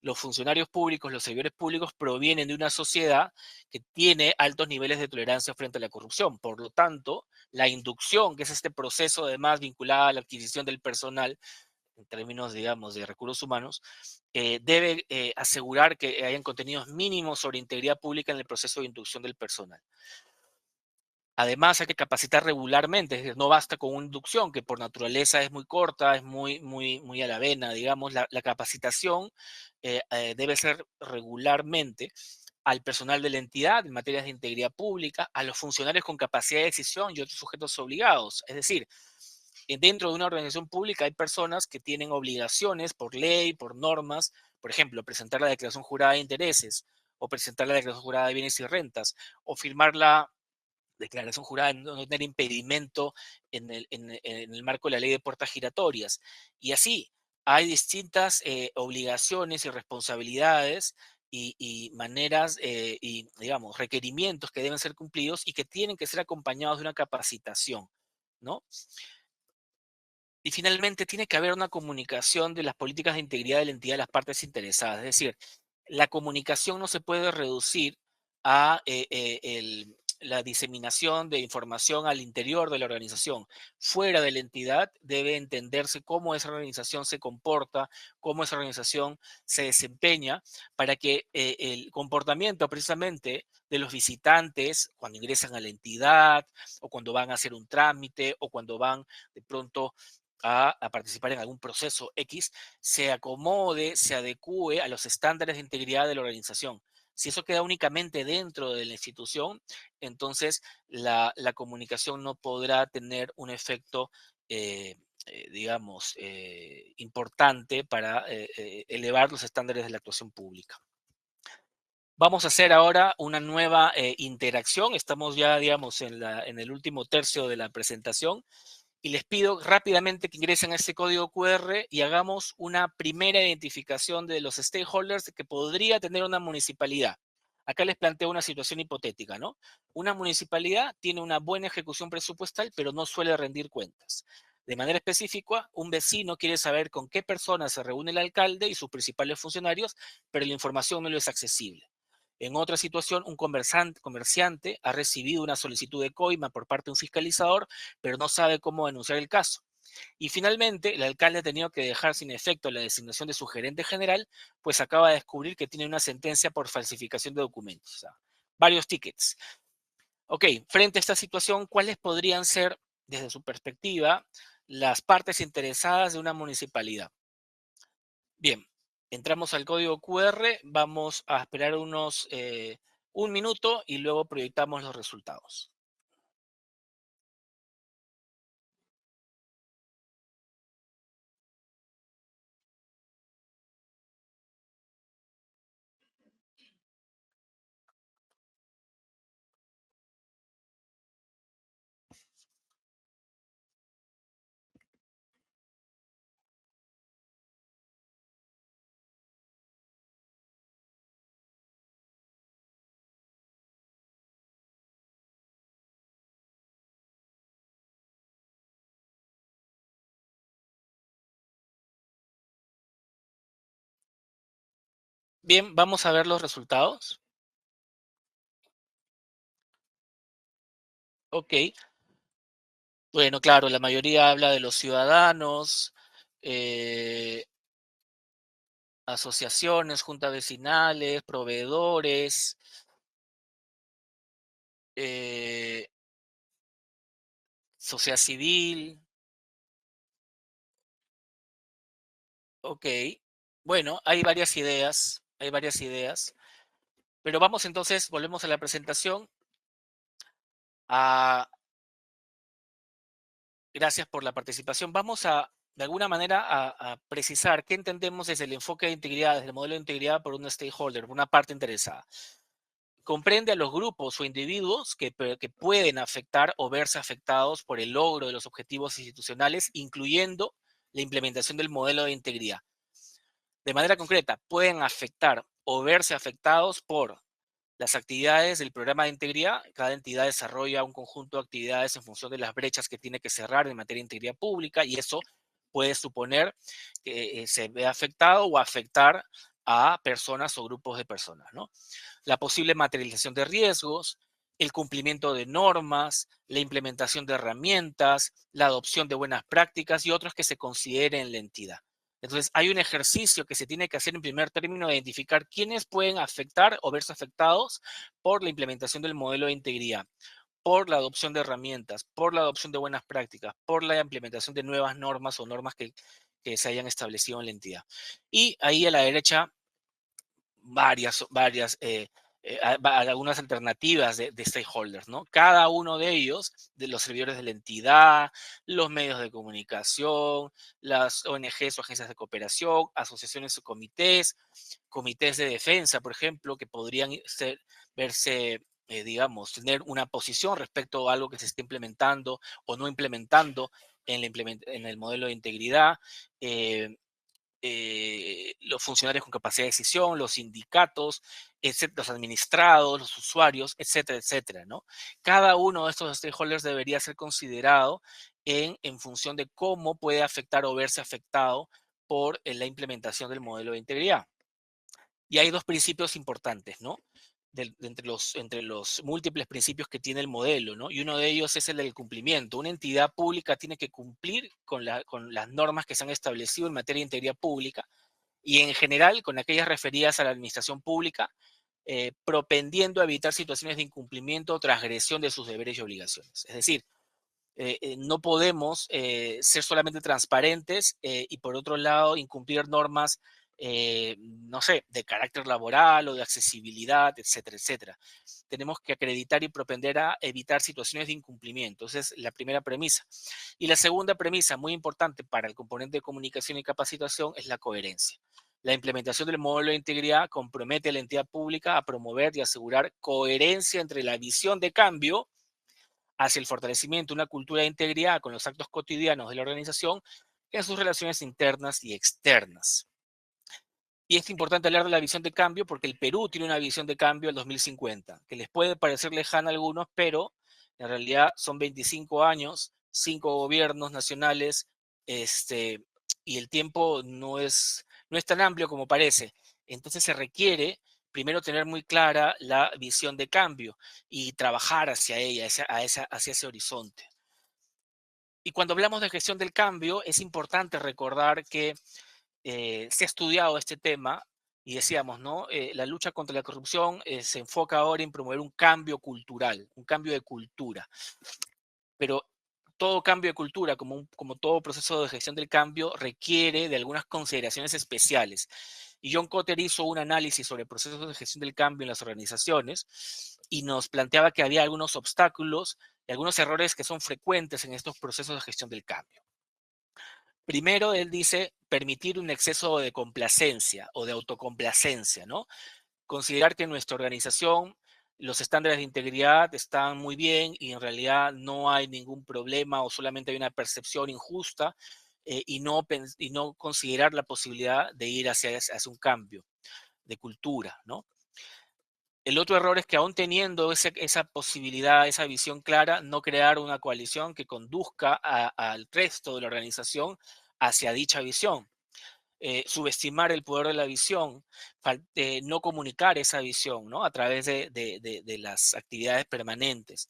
los funcionarios públicos, los servidores públicos provienen de una sociedad que tiene altos niveles de tolerancia frente a la corrupción. Por lo tanto, la inducción, que es este proceso además vinculado a la adquisición del personal, en términos, digamos, de recursos humanos, debe asegurar que hayan contenidos mínimos sobre integridad pública en el proceso de inducción del personal. Además, hay que capacitar regularmente, es decir, no basta con una inducción que por naturaleza es muy corta, es muy a la vena, digamos. La capacitación debe ser regularmente al personal de la entidad en materias de integridad pública, a los funcionarios con capacidad de decisión y otros sujetos obligados. Es decir, dentro de una organización pública hay personas que tienen obligaciones por ley, por normas, por ejemplo, presentar la declaración jurada de intereses, o presentar la declaración jurada de bienes y rentas, o firmar la declaración jurada de no tener impedimento en el marco de la ley de puertas giratorias. Y así, hay distintas obligaciones y responsabilidades y maneras y, digamos, requerimientos que deben ser cumplidos y que tienen que ser acompañados de una capacitación, ¿no? Y finalmente, tiene que haber una comunicación de las políticas de integridad de la entidad de las partes interesadas. Es decir, la comunicación no se puede reducir a la diseminación de información al interior de la organización. Fuera de la entidad debe entenderse cómo esa organización se comporta, cómo esa organización se desempeña, para que el comportamiento precisamente de los visitantes cuando ingresan a la entidad o cuando van a hacer un trámite o cuando van de pronto a participar en algún proceso X, se acomode, se adecue a los estándares de integridad de la organización. Si eso queda únicamente dentro de la institución, entonces la comunicación no podrá tener un efecto, digamos, importante para elevar los estándares de la actuación pública. Vamos a hacer ahora una nueva interacción. Estamos ya, digamos, en el último tercio de la presentación. Y les pido rápidamente que ingresen a ese código QR y hagamos una primera identificación de los stakeholders que podría tener una municipalidad. Acá les planteo una situación hipotética, ¿no? Una municipalidad tiene una buena ejecución presupuestal, pero no suele rendir cuentas. De manera específica, un vecino quiere saber con qué personas se reúne el alcalde y sus principales funcionarios, pero la información no le es accesible. En otra situación, un comerciante ha recibido una solicitud de coima por parte de un fiscalizador, pero no sabe cómo denunciar el caso. Y finalmente, el alcalde ha tenido que dejar sin efecto la designación de su gerente general, pues acaba de descubrir que tiene una sentencia por falsificación de documentos. O sea, varios tickets. Ok, frente a esta situación, ¿cuáles podrían ser, desde su perspectiva, las partes interesadas de una municipalidad? Bien, entramos al código QR, vamos a esperar un minuto y luego proyectamos los resultados. Bien, vamos a ver los resultados. Ok. Bueno, claro, la mayoría habla de los ciudadanos, asociaciones, juntas vecinales, proveedores, sociedad civil. Ok. Bueno, hay varias ideas. Pero vamos entonces, volvemos a la presentación. Gracias por la participación. Vamos a, de alguna manera, a precisar qué entendemos desde el enfoque de integridad, desde el modelo de integridad por un stakeholder, por una parte interesada. Comprende a los grupos o individuos que pueden afectar o verse afectados por el logro de los objetivos institucionales, incluyendo la implementación del modelo de integridad. De manera concreta, pueden afectar o verse afectados por las actividades del programa de integridad. Cada entidad desarrolla un conjunto de actividades en función de las brechas que tiene que cerrar en materia de integridad pública, y eso puede suponer que se vea afectado o afectar a personas o grupos de personas, ¿no? La posible materialización de riesgos, el cumplimiento de normas, la implementación de herramientas, la adopción de buenas prácticas y otros que se consideren en la entidad. Entonces, hay un ejercicio que se tiene que hacer en primer término de identificar quiénes pueden afectar o verse afectados por la implementación del modelo de integridad, por la adopción de herramientas, por la adopción de buenas prácticas, por la implementación de nuevas normas o normas que se hayan establecido en la entidad. Y ahí a la derecha, algunas alternativas de stakeholders, ¿no? Cada uno de ellos, de los servidores de la entidad, los medios de comunicación, las ONGs o agencias de cooperación, asociaciones o comités de defensa, por ejemplo, que podrían verse, digamos, tener una posición respecto a algo que se esté implementando o no implementando en el modelo de integridad. Los funcionarios con capacidad de decisión, los sindicatos, los administrados, los usuarios, etcétera, etcétera, ¿no? Cada uno de estos stakeholders debería ser considerado en función de cómo puede afectar o verse afectado por la implementación del modelo de integridad. Y hay dos principios importantes, ¿no? Entre los múltiples principios que tiene el modelo, ¿no? Y uno de ellos es el del cumplimiento. Una entidad pública tiene que cumplir con las normas que se han establecido en materia de integridad pública y en general con aquellas referidas a la administración pública, propendiendo a evitar situaciones de incumplimiento o transgresión de sus deberes y obligaciones. Es decir, no podemos ser solamente transparentes y por otro lado incumplir normas, no sé, de carácter laboral o de accesibilidad, etcétera, etcétera. Tenemos que acreditar y propender a evitar situaciones de incumplimiento. Esa es la primera premisa. Y la segunda premisa, muy importante para el componente de comunicación y capacitación, es la coherencia. La implementación del modelo de integridad compromete a la entidad pública a promover y asegurar coherencia entre la visión de cambio hacia el fortalecimiento de una cultura de integridad con los actos cotidianos de la organización en sus relaciones internas y externas. Y es importante hablar de la visión de cambio porque el Perú tiene una visión de cambio al 2050, que les puede parecer lejana a algunos, pero en realidad son 25 años, 5 gobiernos nacionales, y el tiempo no es tan amplio como parece. Entonces se requiere primero tener muy clara la visión de cambio y trabajar hacia ella, hacia ese horizonte. Y cuando hablamos de gestión del cambio, es importante recordar que se ha estudiado este tema y decíamos, ¿no? La lucha contra la corrupción se enfoca ahora en promover un cambio cultural, un cambio de cultura. Pero todo cambio de cultura, como todo proceso de gestión del cambio, requiere de algunas consideraciones especiales. Y John Kotter hizo un análisis sobre procesos de gestión del cambio en las organizaciones y nos planteaba que había algunos obstáculos y algunos errores que son frecuentes en estos procesos de gestión del cambio. Primero, él dice permitir un exceso de complacencia o de autocomplacencia, ¿no? Considerar que en nuestra organización los estándares de integridad están muy bien y en realidad no hay ningún problema o solamente hay una percepción injusta, y no considerar la posibilidad de ir hacia un cambio de cultura, ¿no? El otro error es que aún teniendo esa posibilidad, esa visión clara, no crear una coalición que conduzca al resto de la organización hacia dicha visión. subestimar el poder de la visión, no comunicar esa visión, ¿no? A través de las actividades permanentes,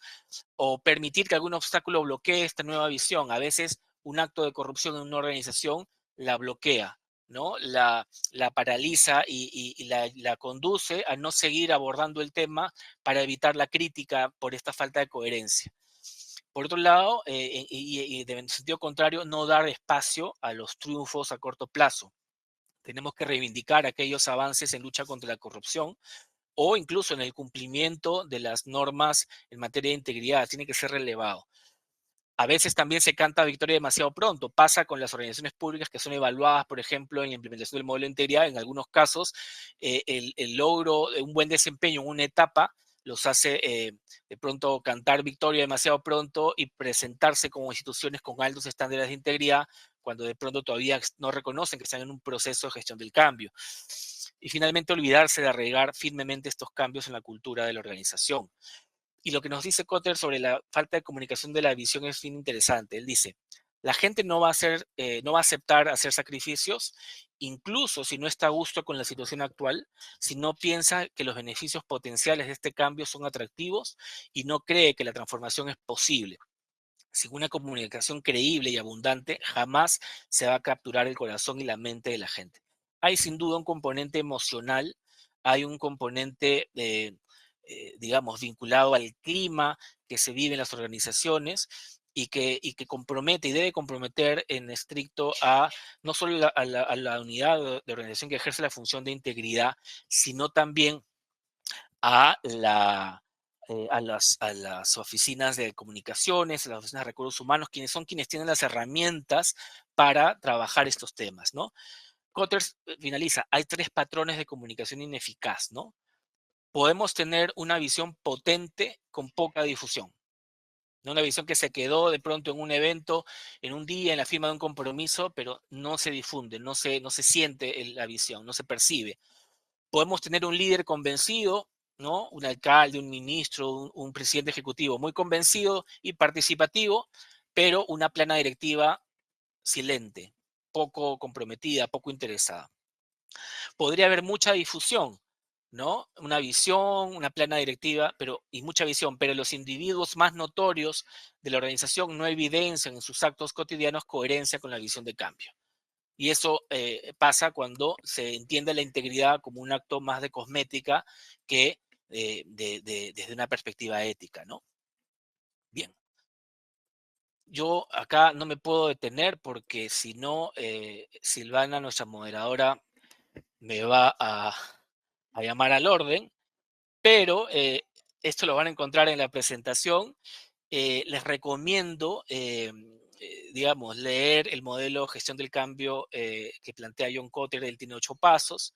o permitir que algún obstáculo bloquee esta nueva visión. A veces un acto de corrupción en una organización la bloquea, ¿no? La paraliza y la conduce a no seguir abordando el tema para evitar la crítica por esta falta de coherencia. Por otro lado, en sentido contrario, no dar espacio a los triunfos a corto plazo. Tenemos que reivindicar aquellos avances en lucha contra la corrupción o incluso en el cumplimiento de las normas en materia de integridad. Tiene que ser relevado. A veces también se canta victoria demasiado pronto. Pasa con las organizaciones públicas que son evaluadas, por ejemplo, en la implementación del modelo de integridad. En algunos casos, el logro de un buen desempeño en una etapa los hace de pronto cantar victoria demasiado pronto y presentarse como instituciones con altos estándares de integridad, cuando de pronto todavía no reconocen que están en un proceso de gestión del cambio. Y finalmente, olvidarse de arraigar firmemente estos cambios en la cultura de la organización. Y lo que nos dice Kotter sobre la falta de comunicación de la visión es bien interesante. Él dice, la gente no va a aceptar hacer sacrificios, incluso si no está a gusto con la situación actual, si no piensa que los beneficios potenciales de este cambio son atractivos y no cree que la transformación es posible. Sin una comunicación creíble y abundante, jamás se va a capturar el corazón y la mente de la gente. Hay sin duda un componente emocional, hay un componente digamos, vinculado al clima que se vive en las organizaciones y que compromete y debe comprometer en estricto a no solo a la unidad de organización que ejerce la función de integridad, sino también a las oficinas de comunicaciones, a las oficinas de recursos humanos, quienes tienen las herramientas para trabajar estos temas, ¿no? Kotter finaliza, hay 3 patrones de comunicación ineficaz, ¿no? Podemos tener una visión potente con poca difusión, ¿no? Una visión que se quedó de pronto en un evento, en un día, en la firma de un compromiso, pero no se difunde, no se siente la visión, no se percibe. Podemos tener un líder convencido, ¿no? Un alcalde, un ministro, un presidente ejecutivo muy convencido y participativo, pero una plana directiva silente, poco comprometida, poco interesada. Podría haber mucha difusión, ¿no? Una visión, una plana directiva, y mucha visión, pero los individuos más notorios de la organización no evidencian en sus actos cotidianos coherencia con la visión de cambio. Y eso pasa cuando se entiende la integridad como un acto más de cosmética que desde una perspectiva ética, ¿no? Bien. Yo acá no me puedo detener porque si no, Silvana, nuestra moderadora, me va a llamar al orden, pero esto lo van a encontrar en la presentación. Les recomiendo, digamos, leer el modelo de gestión del cambio que plantea John Kotter. Él tiene 8 pasos.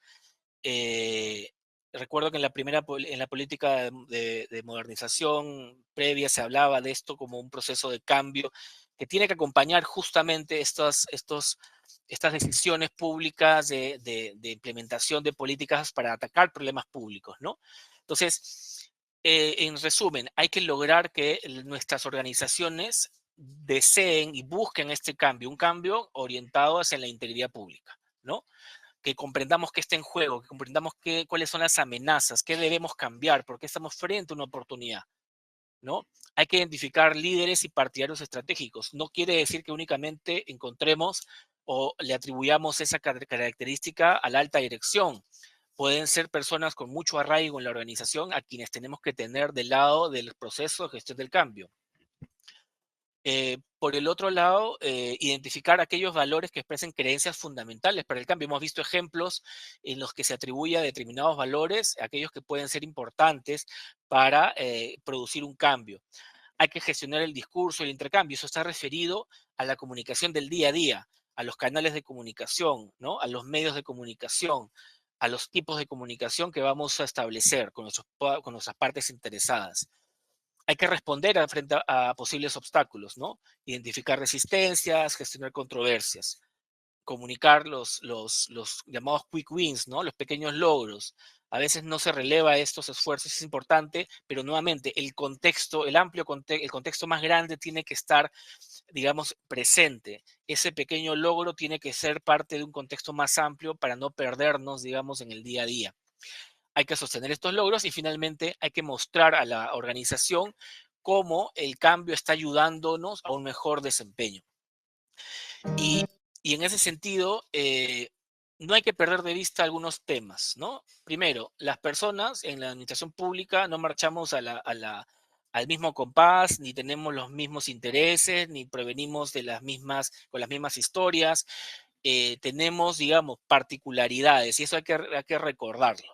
Recuerdo que en la política de modernización previa se hablaba de esto como un proceso de cambio que tiene que acompañar justamente estas decisiones públicas de implementación de políticas para atacar problemas públicos, ¿no? Entonces, en resumen, hay que lograr que nuestras organizaciones deseen y busquen este cambio, un cambio orientado hacia la integridad pública, ¿no? Que comprendamos qué está en juego, que comprendamos cuáles son las amenazas, qué debemos cambiar, por qué estamos frente a una oportunidad, ¿no? Hay que identificar líderes y partidarios estratégicos. No quiere decir que únicamente encontremos o le atribuyamos esa característica a la alta dirección. Pueden ser personas con mucho arraigo en la organización a quienes tenemos que tener del lado del proceso de gestión del cambio. Por el otro lado, identificar aquellos valores que expresen creencias fundamentales para el cambio. Hemos visto ejemplos en los que se atribuye a determinados valores, aquellos que pueden ser importantes para producir un cambio. Hay que gestionar el discurso, el intercambio. Eso está referido a la comunicación del día a día, a los canales de comunicación, ¿no? A los medios de comunicación, a los tipos de comunicación que vamos a establecer con nuestras partes interesadas. Hay que responder frente a posibles obstáculos, ¿no? Identificar resistencias, gestionar controversias, comunicar los llamados quick wins, ¿no? Los pequeños logros, A veces no se releva estos esfuerzos, es importante, pero nuevamente el contexto, el contexto más grande tiene que estar, digamos, presente. Ese pequeño logro tiene que ser parte de un contexto más amplio para no perdernos, digamos, en el día a día. Hay que sostener estos logros y finalmente hay que mostrar a la organización cómo el cambio está ayudándonos a un mejor desempeño. Y en ese sentido, no hay que perder de vista algunos temas, ¿no? Primero, las personas en la administración pública no marchamos al mismo compás, ni tenemos los mismos intereses, ni provenimos con las mismas historias. Tenemos, digamos, particularidades y eso hay que recordarlo.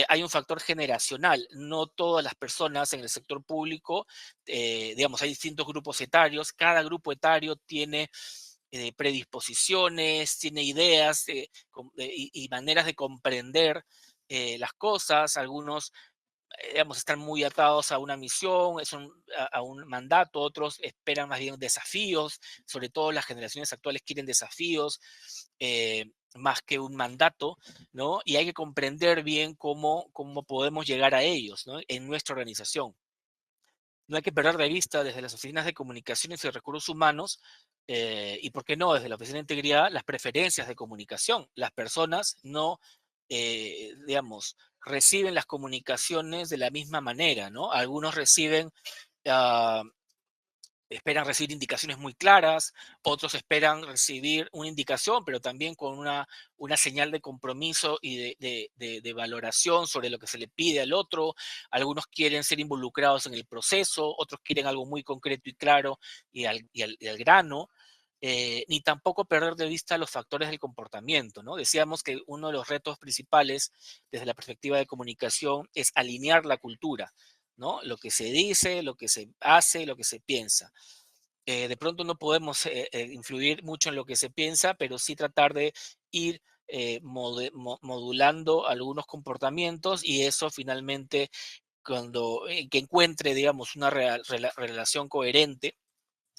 Hay un factor generacional. No todas las personas en el sector público, digamos, hay distintos grupos etarios. Cada grupo etario tiene predisposiciones, tiene ideas y maneras de comprender las cosas. Algunos, digamos, están muy atados a una misión, a un mandato, otros esperan más bien desafíos, sobre todo las generaciones actuales quieren desafíos más que un mandato, ¿no? Y hay que comprender bien cómo podemos llegar a ellos, ¿no? En nuestra organización. No hay que perder de vista desde las oficinas de comunicaciones y recursos humanos, y por qué no, desde la oficina de integridad, las preferencias de comunicación. Las personas no, digamos, reciben las comunicaciones de la misma manera, ¿no? Algunos esperan recibir indicaciones muy claras, otros esperan recibir una indicación, pero también con una señal de compromiso y de valoración sobre lo que se le pide al otro. Algunos quieren ser involucrados en el proceso, otros quieren algo muy concreto y claro y al grano. Ni tampoco perder de vista los factores del comportamiento, ¿no? Decíamos que uno de los retos principales desde la perspectiva de comunicación es alinear la cultura, ¿no? Lo que se dice, lo que se hace, lo que se piensa. De pronto no podemos influir mucho en lo que se piensa, pero sí tratar de ir modulando algunos comportamientos y eso finalmente que encuentre, digamos, una relación coherente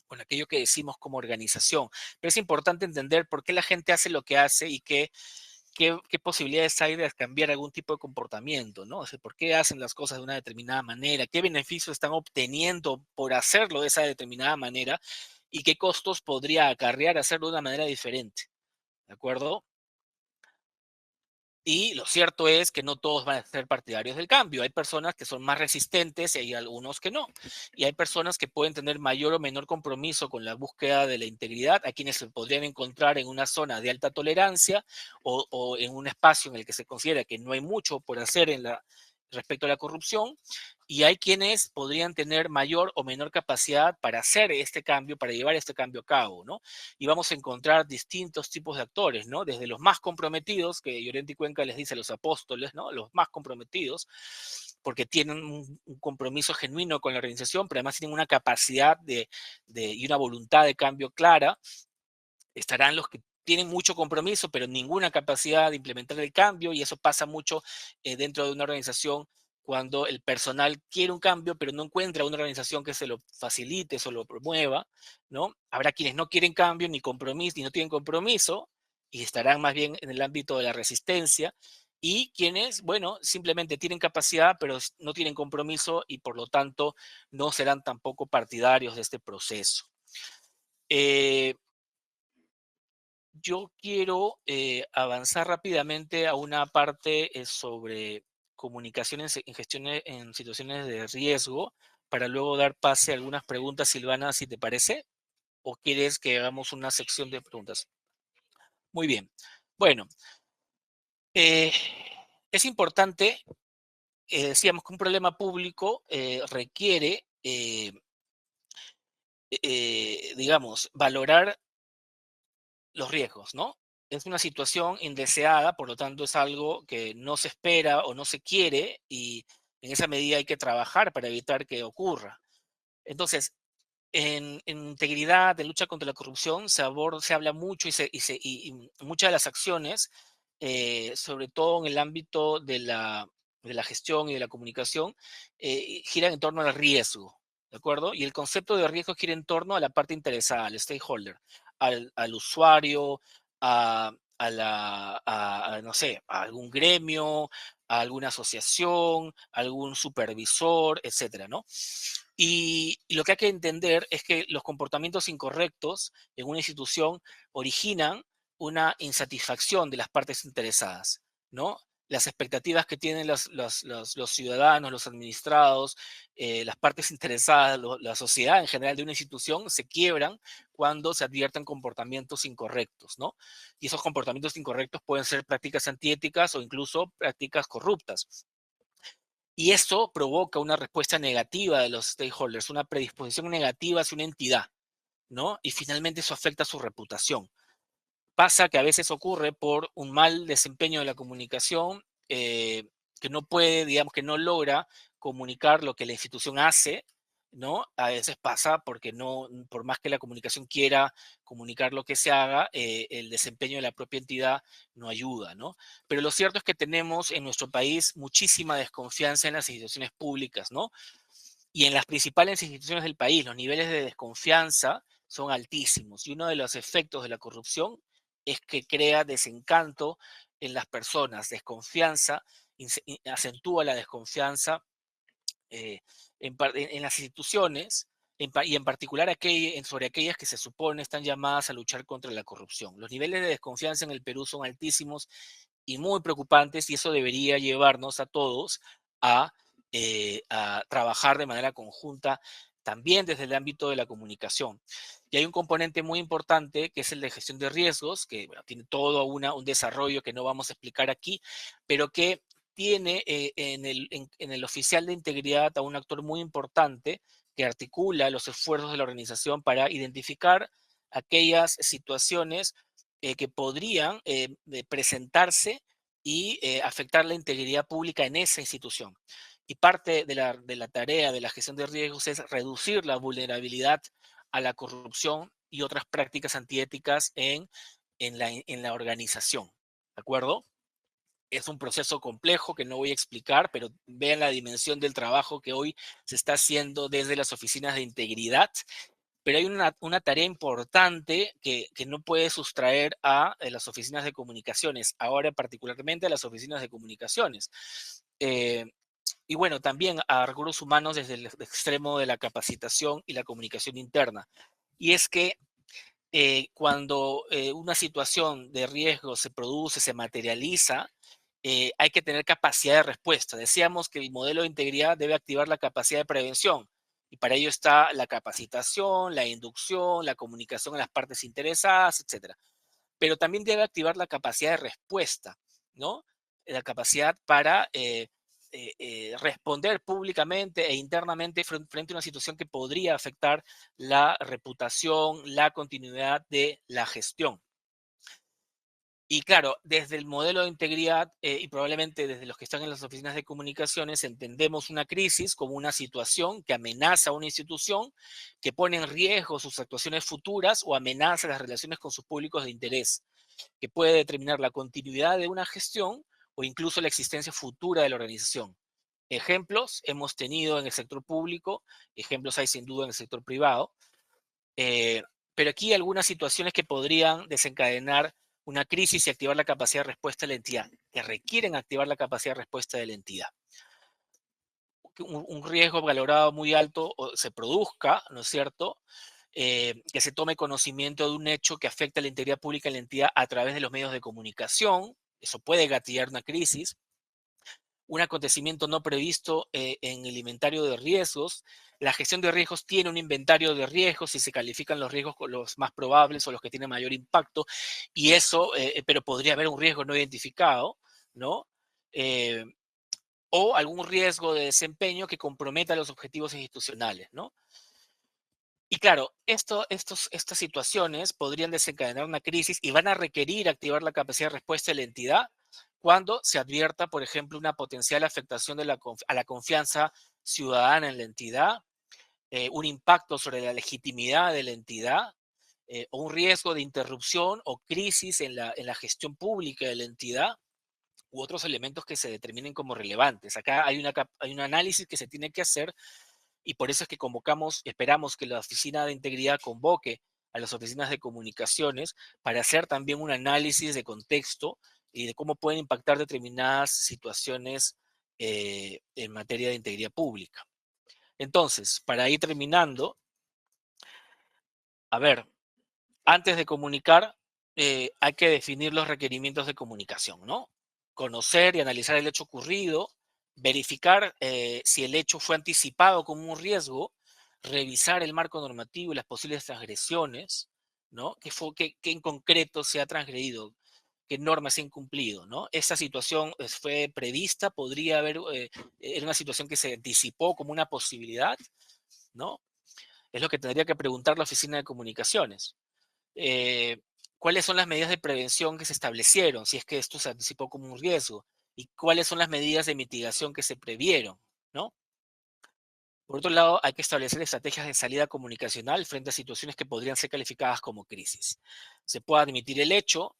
con aquello que decimos como organización. Pero es importante entender por qué la gente hace lo que hace y qué posibilidades hay de cambiar algún tipo de comportamiento, ¿no? O sea, ¿por qué hacen las cosas de una determinada manera? ¿Qué beneficios están obteniendo por hacerlo de esa determinada manera? ¿Y qué costos podría acarrear hacerlo de una manera diferente? ¿De acuerdo? Y lo cierto es que no todos van a ser partidarios del cambio. Hay personas que son más resistentes y hay algunos que no. Y hay personas que pueden tener mayor o menor compromiso con la búsqueda de la integridad, a quienes se podrían encontrar en una zona de alta tolerancia o en un espacio en el que se considera que no hay mucho por hacer respecto a la corrupción. Y hay quienes podrían tener mayor o menor capacidad para hacer este cambio, para llevar este cambio a cabo, ¿no? Y vamos a encontrar distintos tipos de actores, ¿no? Desde los más comprometidos, que Llorente y Cuenca les dice los apóstoles, ¿no? Los más comprometidos, porque tienen un compromiso genuino con la organización, pero además tienen una capacidad y una voluntad de cambio clara. Estarán los que tienen mucho compromiso, pero ninguna capacidad de implementar el cambio, y eso pasa mucho dentro de una organización cuando el personal quiere un cambio, pero no encuentra una organización que se lo facilite, se lo promueva, ¿no? Habrá quienes no quieren cambio ni compromiso, ni no tienen compromiso, y estarán más bien en el ámbito de la resistencia, y quienes, bueno, simplemente tienen capacidad, pero no tienen compromiso, y por lo tanto no serán tampoco partidarios de este proceso. Yo quiero avanzar rápidamente a una parte sobre comunicaciones en situaciones de riesgo, para luego dar pase a algunas preguntas, Silvana, si te parece, o quieres que hagamos una sección de preguntas. Muy bien. Bueno, es importante, decíamos que un problema público requiere, digamos, valorar los riesgos, ¿no? Es una situación indeseada, por lo tanto es algo que no se espera o no se quiere y en esa medida hay que trabajar para evitar que ocurra. Entonces, en integridad, en lucha contra la corrupción, se habla mucho y muchas de las acciones, sobre todo en el ámbito de la gestión y de la comunicación, giran en torno al riesgo, ¿de acuerdo? Y el concepto de riesgo gira en torno a la parte interesada, al stakeholder, al usuario, a no sé, a algún gremio, a alguna asociación, a algún supervisor, etcétera, ¿no? Y lo que hay que entender es que los comportamientos incorrectos en una institución originan una insatisfacción de las partes interesadas, ¿no? Las expectativas que tienen los ciudadanos, los administrados, las partes interesadas, la sociedad en general de una institución se quiebran cuando se advierten comportamientos incorrectos, ¿no? Y esos comportamientos incorrectos pueden ser prácticas antiéticas o incluso prácticas corruptas. Y esto provoca una respuesta negativa de los stakeholders, una predisposición negativa hacia una entidad, ¿no? Y finalmente eso afecta su reputación. Pasa que a veces ocurre por un mal desempeño de la comunicación, que no puede, digamos, que no logra comunicar lo que la institución hace, ¿no? A veces pasa porque no, por más que la comunicación quiera comunicar lo que se haga, el desempeño de la propia entidad no ayuda, ¿no? Pero lo cierto es que tenemos en nuestro país muchísima desconfianza en las instituciones públicas, ¿no? Y en las principales instituciones del país, los niveles de desconfianza son altísimos. Y uno de los efectos de la corrupción es que crea desencanto en las personas, desconfianza, acentúa la desconfianza en las instituciones y en particular sobre aquellas que se supone están llamadas a luchar contra la corrupción. Los niveles de desconfianza en el Perú son altísimos y muy preocupantes y eso debería llevarnos a todos a trabajar de manera conjunta también desde el ámbito de la comunicación. Y hay un componente muy importante que es el de gestión de riesgos, que bueno, tiene todo un desarrollo que no vamos a explicar aquí, pero que tiene en el oficial de integridad a un actor muy importante que articula los esfuerzos de la organización para identificar aquellas situaciones que podrían presentarse y afectar la integridad pública en esa institución. Y parte de la tarea de la gestión de riesgos es reducir la vulnerabilidad a la corrupción y otras prácticas antiéticas en la organización. ¿De acuerdo? Es un proceso complejo que no voy a explicar, pero vean la dimensión del trabajo que hoy se está haciendo desde las oficinas de integridad. Pero hay una tarea importante que no puede sustraer a las oficinas de comunicaciones, ahora particularmente a las oficinas de comunicaciones. Y bueno, también a recursos humanos desde el extremo de la capacitación y la comunicación interna. Y es que cuando una situación de riesgo se produce, se materializa, hay que tener capacidad de respuesta. Decíamos que el modelo de integridad debe activar la capacidad de prevención y para ello está la capacitación, la inducción, la comunicación a las partes interesadas, etc. Pero también debe activar la capacidad de respuesta, ¿no? La capacidad para responder públicamente e internamente frente a una situación que podría afectar la reputación, la continuidad de la gestión. Y claro, desde el modelo de integridad y probablemente desde los que están en las oficinas de comunicaciones, entendemos una crisis como una situación que amenaza a una institución, que pone en riesgo sus actuaciones futuras o amenaza las relaciones con sus públicos de interés, que puede determinar la continuidad de una gestión o incluso la existencia futura de la organización. Ejemplos hemos tenido en el sector público, ejemplos hay sin duda en el sector privado, pero aquí hay algunas situaciones que podrían desencadenar una crisis y activar la capacidad de respuesta de la entidad, que requieren activar la capacidad de respuesta de la entidad. Un riesgo valorado muy alto se produzca, ¿no es cierto?, que se tome conocimiento de un hecho que afecta a la integridad pública de la entidad a través de los medios de comunicación, eso puede gatillar una crisis. Un acontecimiento no previsto en el inventario de riesgos. La gestión de riesgos tiene un inventario de riesgos y se califican los riesgos con los más probables o los que tienen mayor impacto, y eso, pero podría haber un riesgo no identificado, ¿no? O algún riesgo de desempeño que comprometa los objetivos institucionales, ¿no? Y claro, estas situaciones podrían desencadenar una crisis y van a requerir activar la capacidad de respuesta de la entidad cuando se advierta, por ejemplo, una potencial afectación a la confianza ciudadana en la entidad, un impacto sobre la legitimidad de la entidad, o un riesgo de interrupción o crisis en la gestión pública de la entidad, u otros elementos que se determinen como relevantes. Acá hay un análisis que se tiene que hacer y por eso es que esperamos que la Oficina de Integridad convoque a las oficinas de comunicaciones para hacer también un análisis de contexto y de cómo pueden impactar determinadas situaciones en materia de integridad pública. Entonces, para ir terminando, a ver, antes de comunicar, hay que definir los requerimientos de comunicación, ¿no? Conocer y analizar el hecho ocurrido, verificar si el hecho fue anticipado como un riesgo, revisar el marco normativo y las posibles transgresiones, ¿no? ¿Qué en concreto se ha transgredido? ¿Qué norma se ha incumplido? ¿No? Esta situación fue prevista, podría haber, era una situación que se anticipó como una posibilidad, ¿no? Es lo que tendría que preguntar la Oficina de Comunicaciones. ¿Cuáles son las medidas de prevención que se establecieron, si es que esto se anticipó como un riesgo? ¿Y cuáles son las medidas de mitigación que se previeron? ¿No? Por otro lado, hay que establecer estrategias de salida comunicacional frente a situaciones que podrían ser calificadas como crisis. Se puede admitir el hecho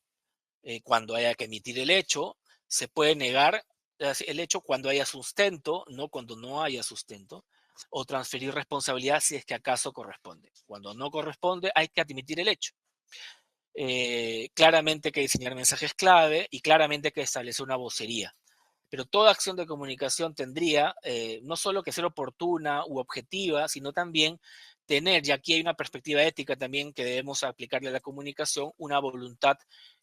cuando haya que emitir el hecho, se puede negar el hecho cuando haya sustento, no cuando no haya sustento, o transferir responsabilidad si es que acaso corresponde. Cuando no corresponde, hay que admitir el hecho. Claramente hay que diseñar mensajes clave y claramente hay que establecer una vocería. Pero toda acción de comunicación tendría no solo que ser oportuna u objetiva, sino también tener, y aquí hay una perspectiva ética también que debemos aplicarle a la comunicación, una voluntad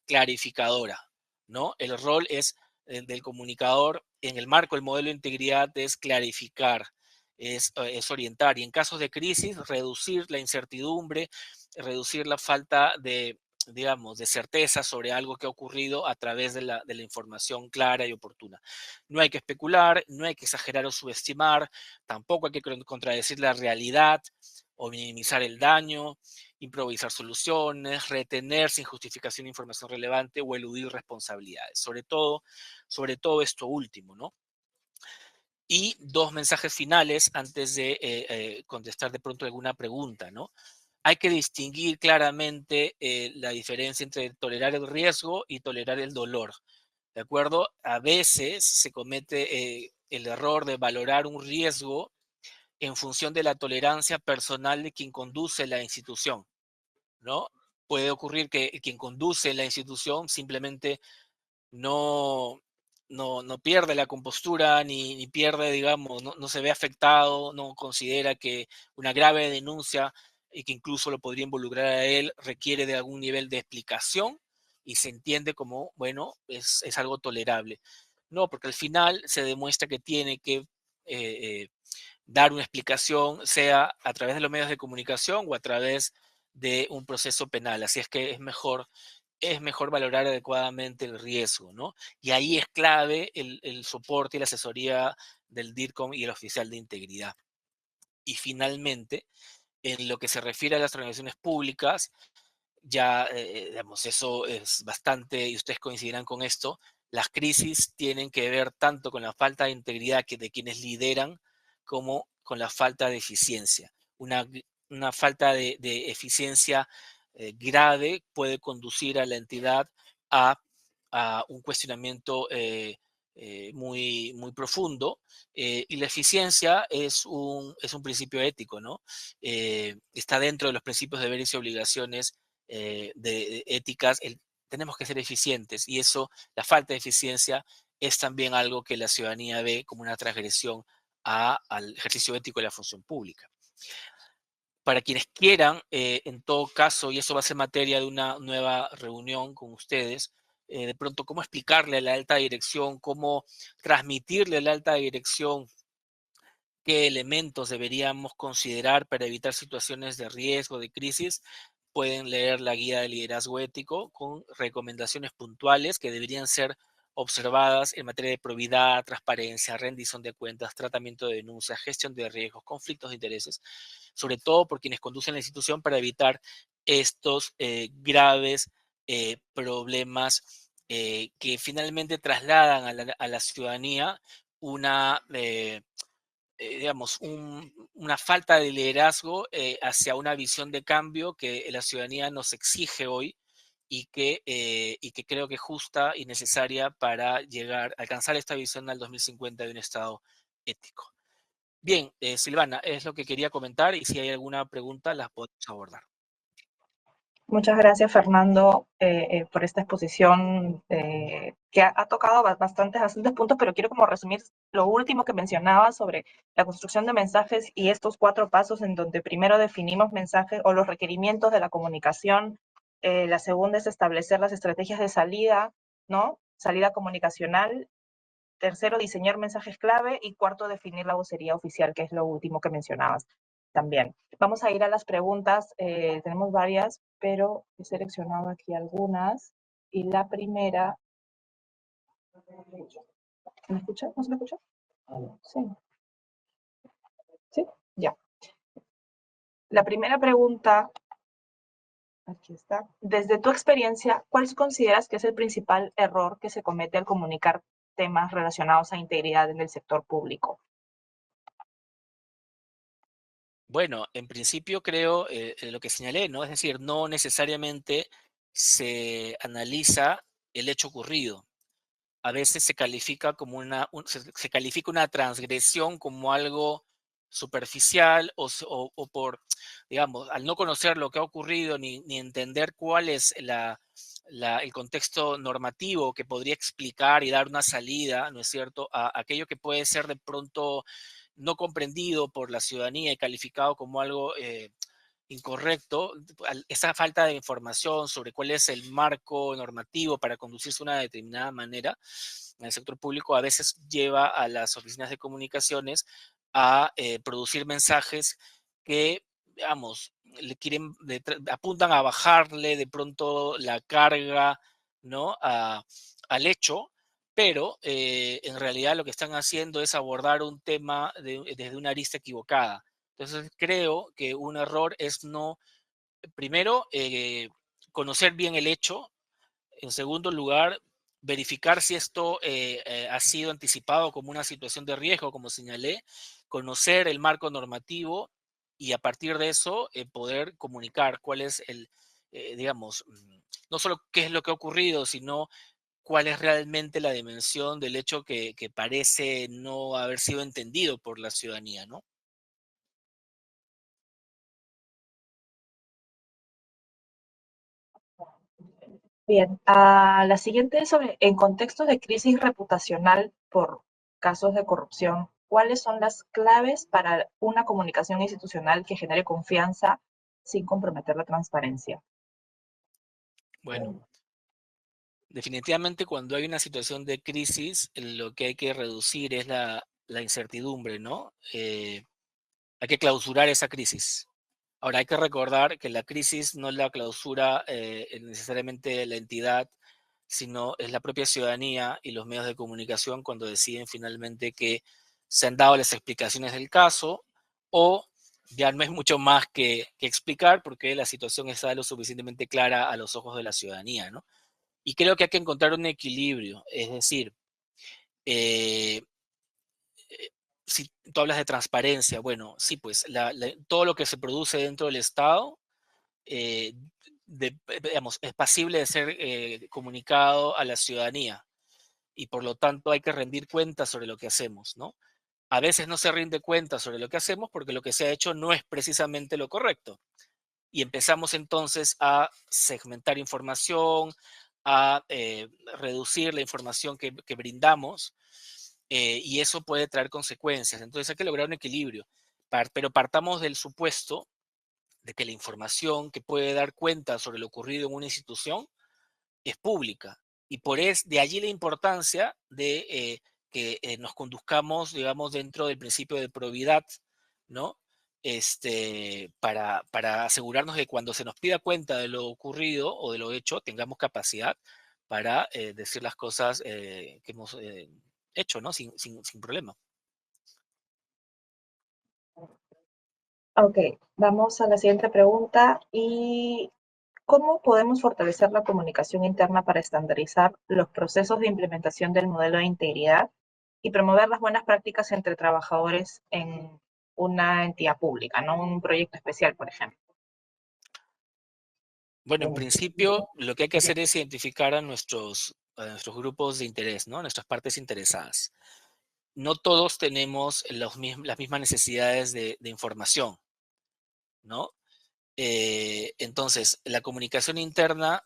clarificadora, ¿no? El rol es del comunicador en el marco del modelo de integridad es clarificar, es orientar y en casos de crisis reducir la incertidumbre, reducir la falta de, digamos, de certeza sobre algo que ha ocurrido a través de la información clara y oportuna. No hay que especular, no hay que exagerar o subestimar, tampoco hay que contradecir la realidad o minimizar el daño, improvisar soluciones, retener sin justificación información relevante o eludir responsabilidades. Sobre todo esto último, ¿no? Y dos mensajes finales antes de contestar de pronto alguna pregunta, ¿no? Hay que distinguir claramente la diferencia entre tolerar el riesgo y tolerar el dolor, ¿de acuerdo? A veces se comete el error de valorar un riesgo en función de la tolerancia personal de quien conduce la institución, ¿no? Puede ocurrir que quien conduce la institución simplemente no, no pierde la compostura ni pierde, digamos, no se ve afectado, no considera que una grave denuncia y que incluso lo podría involucrar a él requiere de algún nivel de explicación y se entiende como, bueno, es algo tolerable. No, porque al final se demuestra que tiene que dar una explicación, sea a través de los medios de comunicación o a través de un proceso penal. Así es que es mejor valorar adecuadamente el riesgo, ¿no? Y ahí es clave el soporte y la asesoría del DIRCOM y el oficial de integridad. Y finalmente, en lo que se refiere a las organizaciones públicas, ya, digamos, eso es bastante, y ustedes coincidirán con esto, las crisis tienen que ver tanto con la falta de integridad de quienes lideran como con la falta de eficiencia. Una falta de eficiencia grave puede conducir a la entidad a, un cuestionamiento muy profundo y la eficiencia es un principio ético, ¿no? Está dentro de los principios de deberes y obligaciones de éticas, tenemos que ser eficientes y eso, la falta de eficiencia es también algo que la ciudadanía ve como una transgresión al ejercicio ético de la función pública. Para quienes quieran, en todo caso, y eso va a ser materia de una nueva reunión con ustedes, de pronto cómo explicarle a la alta dirección, cómo transmitirle a la alta dirección qué elementos deberíamos considerar para evitar situaciones de riesgo, de crisis, pueden leer la guía de liderazgo ético con recomendaciones puntuales que deberían ser observadas en materia de probidad, transparencia, rendición de cuentas, tratamiento de denuncias, gestión de riesgos, conflictos de intereses, sobre todo por quienes conducen la institución para evitar estos graves problemas que finalmente trasladan a la ciudadanía una digamos, una falta de liderazgo hacia una visión de cambio que la ciudadanía nos exige hoy y que creo que es justa y necesaria para alcanzar esta visión al 2050 de un Estado ético. Bien, Silvana, es lo que quería comentar y si hay alguna pregunta las podemos abordar. Muchas gracias, Fernando, por esta exposición que ha tocado bastantes puntos, pero quiero como resumir lo último que mencionaba sobre la construcción de mensajes y estos 4 pasos en donde primero definimos mensajes o los requerimientos de la comunicación, la segunda es establecer las estrategias de salida, ¿no? Salida comunicacional. Tercero, diseñar mensajes clave. Y cuarto, definir la vocería oficial, que es lo último que mencionabas también. Vamos a ir a las preguntas. Tenemos varias, pero he seleccionado aquí algunas. Y la primera... ¿Se me escucha? ¿No se me escucha? Sí. ¿Sí? Ya. La primera pregunta... Aquí está. Desde tu experiencia, ¿cuál consideras que es el principal error que se comete al comunicar temas relacionados a integridad en el sector público? Bueno, en principio creo lo que señalé, ¿no? Es decir, no necesariamente se analiza el hecho ocurrido. A veces se califica como se califica una transgresión como algo superficial o por, digamos, al no conocer lo que ha ocurrido ni entender cuál es el contexto normativo que podría explicar y dar una salida, ¿no es cierto?, a aquello que puede ser de pronto no comprendido por la ciudadanía y calificado como algo incorrecto. Esa falta de información sobre cuál es el marco normativo para conducirse de una determinada manera en el sector público a veces lleva a las oficinas de comunicaciones a producir mensajes que, digamos, apuntan a bajarle de pronto la carga, ¿no?, al hecho, pero en realidad lo que están haciendo es abordar un tema desde una arista equivocada. Entonces creo que un error es no, primero, conocer bien el hecho. En segundo lugar, verificar si esto ha sido anticipado como una situación de riesgo, como señalé, conocer el marco normativo y a partir de eso poder comunicar cuál es digamos, no solo qué es lo que ha ocurrido, sino cuál es realmente la dimensión del hecho que parece no haber sido entendido por la ciudadanía, ¿no? Bien, la siguiente es sobre, en contextos de crisis reputacional por casos de corrupción, ¿cuáles son las claves para una comunicación institucional que genere confianza sin comprometer la transparencia? Bueno, definitivamente cuando hay una situación de crisis, lo que hay que reducir es la incertidumbre, ¿no? Hay que clausurar esa crisis. Ahora, hay que recordar que la crisis no la clausura necesariamente la entidad, sino es la propia ciudadanía y los medios de comunicación cuando deciden finalmente que se han dado las explicaciones del caso o ya no hay mucho más que explicar porque la situación está lo suficientemente clara a los ojos de la ciudadanía, ¿no? Y creo que hay que encontrar un equilibrio, es decir, eh, si tú hablas de transparencia, bueno, sí, pues todo lo que se produce dentro del Estado, eh, digamos, es pasible de ser comunicado a la ciudadanía y por lo tanto hay que rendir cuentas sobre lo que hacemos, ¿no? A veces no se rinde cuenta sobre lo que hacemos porque lo que se ha hecho no es precisamente lo correcto. Y empezamos entonces a segmentar información, a reducir la información que brindamos y eso puede traer consecuencias. Entonces hay que lograr un equilibrio, pero partamos del supuesto de que la información que puede dar cuenta sobre lo ocurrido en una institución es pública y de allí la importancia de que nos conduzcamos, digamos, dentro del principio de probidad, ¿no? Para asegurarnos de que cuando se nos pida cuenta de lo ocurrido o de lo hecho, tengamos capacidad para decir las cosas que hemos hecho, ¿no? Sin problema. Ok, vamos a la siguiente pregunta. ¿Y cómo podemos fortalecer la comunicación interna para estandarizar los procesos de implementación del modelo de integridad y promover las buenas prácticas entre trabajadores en una entidad pública, no un proyecto especial, por ejemplo? Bueno, en principio, lo que hay que hacer es identificar a nuestros grupos de interés, ¿no? Nuestras partes interesadas. No todos tenemos las mismas necesidades de información, ¿no? Entonces, la comunicación interna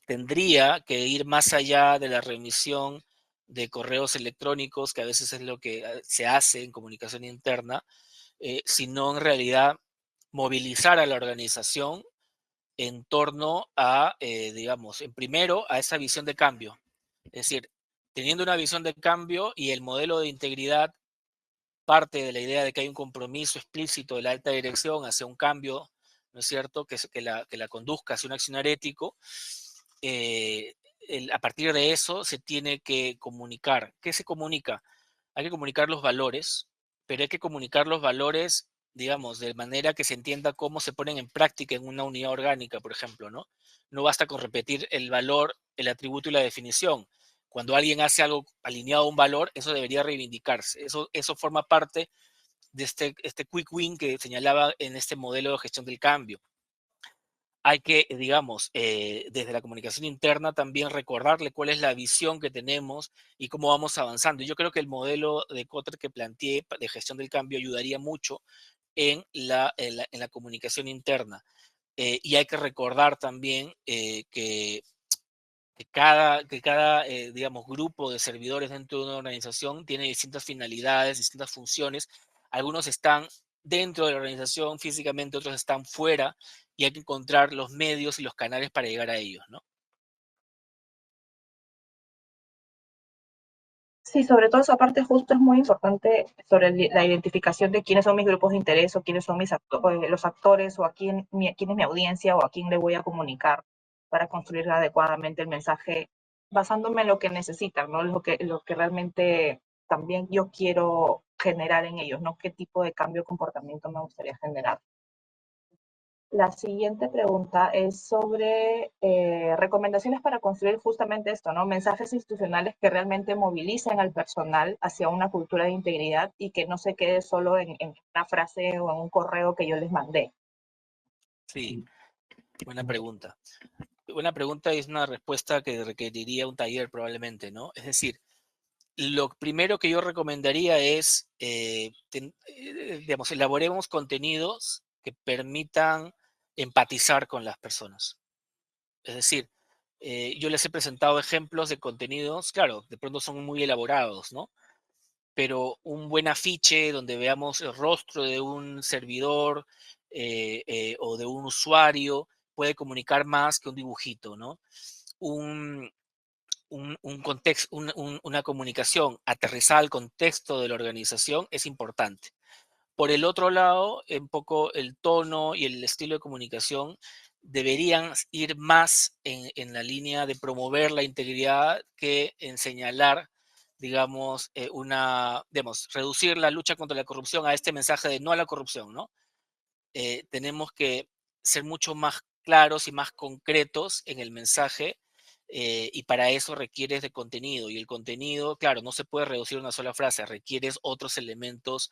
tendría que ir más allá de la remisión de correos electrónicos, que a veces es lo que se hace en comunicación interna, sino en realidad movilizar a la organización en torno a, digamos, en primero a esa visión de cambio. Es decir, teniendo una visión de cambio y el modelo de integridad parte de la idea de que hay un compromiso explícito de la alta dirección hacia un cambio, ¿no es cierto?, que la conduzca hacia un accionar ético. A partir de eso se tiene que comunicar. ¿Qué se comunica? Hay que comunicar los valores, pero hay que comunicar los valores, digamos, de manera que se entienda cómo se ponen en práctica en una unidad orgánica, por ejemplo, ¿no? No basta con repetir el valor, el atributo y la definición. Cuando alguien hace algo alineado a un valor, eso debería reivindicarse. Eso forma parte de este quick win que señalaba en este modelo de gestión del cambio. Hay que, digamos, desde la comunicación interna también recordarle cuál es la visión que tenemos y cómo vamos avanzando. Y yo creo que el modelo de Kotter que planteé de gestión del cambio ayudaría mucho en la comunicación interna. Y hay que recordar también que cada digamos, grupo de servidores dentro de una organización tiene distintas finalidades, distintas funciones. Algunos están dentro de la organización físicamente, otros están fuera, y hay que encontrar los medios y los canales para llegar a ellos, ¿no? Sí, sobre todo esa parte justo es muy importante sobre la identificación de quiénes son mis grupos de interés o quiénes son los actores o quién es mi audiencia o a quién le voy a comunicar para construir adecuadamente el mensaje basándome en lo que necesitan, ¿no? Lo que realmente también yo quiero generar en ellos, ¿no? ¿Qué tipo de cambio de comportamiento me gustaría generar? La siguiente pregunta es sobre recomendaciones para construir justamente esto, ¿no? Mensajes institucionales que realmente movilicen al personal hacia una cultura de integridad y que no se quede solo en una frase o en un correo que yo les mandé. Sí, buena pregunta. Buena pregunta y es una respuesta que requeriría un taller probablemente, ¿no? Es decir, lo primero que yo recomendaría es, digamos, elaboremos contenidos que permitan empatizar con las personas. Es decir, yo les he presentado ejemplos de contenidos, claro, de pronto son muy elaborados, ¿no? Pero un buen afiche donde veamos el rostro de un servidor o de un usuario puede comunicar más que un dibujito, ¿no? Un contexto, una comunicación aterrizada al contexto de la organización es importante. Por el otro lado, un poco el tono y el estilo de comunicación deberían ir más en la línea de promover la integridad que en señalar, digamos, digamos, reducir la lucha contra la corrupción a este mensaje de no a la corrupción, ¿no? Tenemos que ser mucho más claros y más concretos en el mensaje y para eso requieres de contenido. Y el contenido, claro, no se puede reducir a una sola frase, requieres otros elementos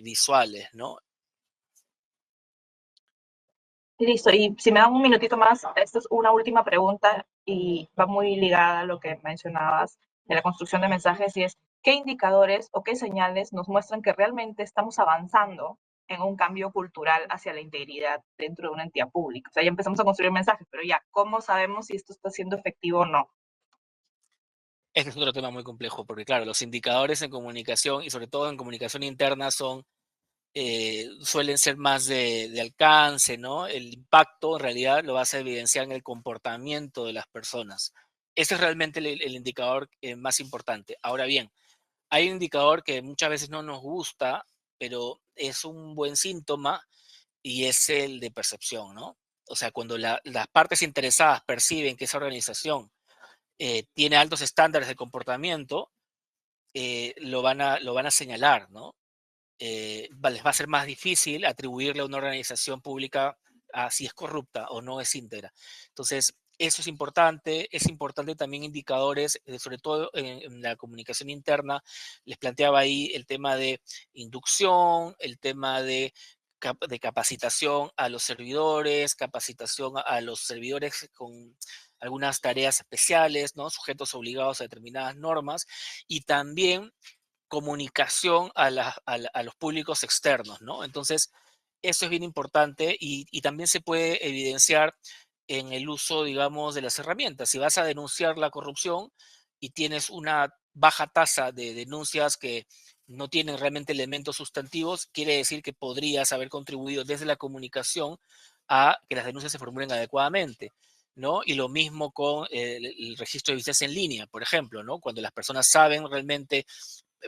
visuales, ¿no? Listo, y si me dan un minutito más, esta es una última pregunta y va muy ligada a lo que mencionabas de la construcción de mensajes y es, ¿qué indicadores o qué señales nos muestran que realmente estamos avanzando en un cambio cultural hacia la integridad dentro de una entidad pública? O sea, ya empezamos a construir mensajes, pero ya, ¿cómo sabemos si esto está siendo efectivo o no? Este es otro tema muy complejo, porque claro, los indicadores en comunicación y sobre todo en comunicación interna suelen ser más de alcance, ¿no? El impacto en realidad lo vas a evidenciar en el comportamiento de las personas. Ese es realmente el indicador más importante. Ahora bien, hay un indicador que muchas veces no nos gusta, pero es un buen síntoma y es el de percepción, ¿no? O sea, cuando las partes interesadas perciben que esa organización tiene altos estándares de comportamiento, lo van a señalar, ¿no? Les va a ser más difícil atribuirle a una organización pública a si es corrupta o no es íntegra. Entonces, eso es importante también indicadores, sobre todo en la comunicación interna. Les planteaba ahí el tema de inducción, el tema de capacitación a los servidores, capacitación a los servidores con algunas tareas especiales, ¿no? Sujetos obligados a determinadas normas, y también comunicación a los públicos externos, ¿no? Entonces, Eso es bien importante y también se puede evidenciar en el uso, digamos, de las herramientas. Si vas a denunciar la corrupción y tienes una baja tasa de denuncias que no tienen realmente elementos sustantivos, quiere decir que podrías haber contribuido desde la comunicación a que las denuncias se formulen adecuadamente, ¿no? Y lo mismo con el registro de visitas en línea, por ejemplo, ¿no? Cuando las personas saben realmente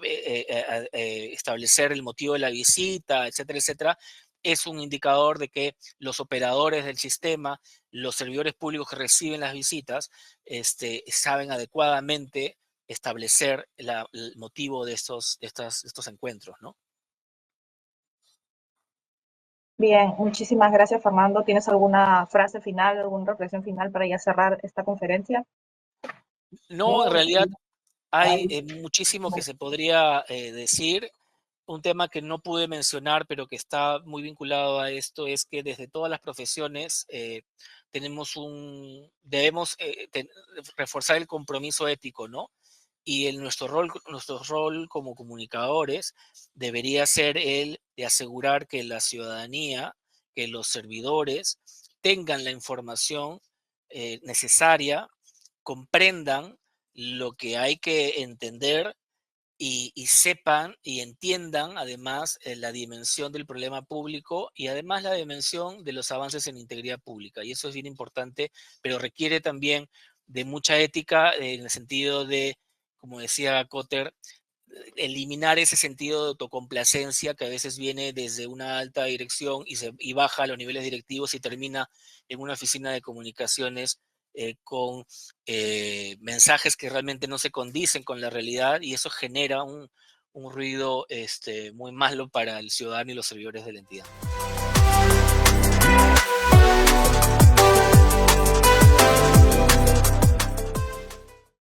establecer el motivo de la visita, etcétera, etcétera, es un indicador de que los operadores del sistema, los servidores públicos que reciben las visitas, saben adecuadamente establecer el motivo de estos encuentros, ¿no? Bien, muchísimas gracias, Fernando. ¿Tienes alguna frase final, alguna reflexión final para ya cerrar esta conferencia? No, en realidad hay muchísimo que se podría decir. Un tema que no pude mencionar, pero que está muy vinculado a esto, es que desde todas las profesiones debemos reforzar el compromiso ético, ¿no? Y nuestro rol como comunicadores debería ser el de asegurar que la ciudadanía, que los servidores tengan la información necesaria, comprendan lo que hay que entender y sepan y entiendan además la dimensión del problema público y además la dimensión de los avances en integridad pública. Y eso es bien importante, pero requiere también de mucha ética en el sentido de, como decía Kotter, eliminar ese sentido de autocomplacencia que a veces viene desde una alta dirección y baja a los niveles directivos y termina en una oficina de comunicaciones con mensajes que realmente no se condicen con la realidad y eso genera un ruido muy malo para el ciudadano y los servidores de la entidad.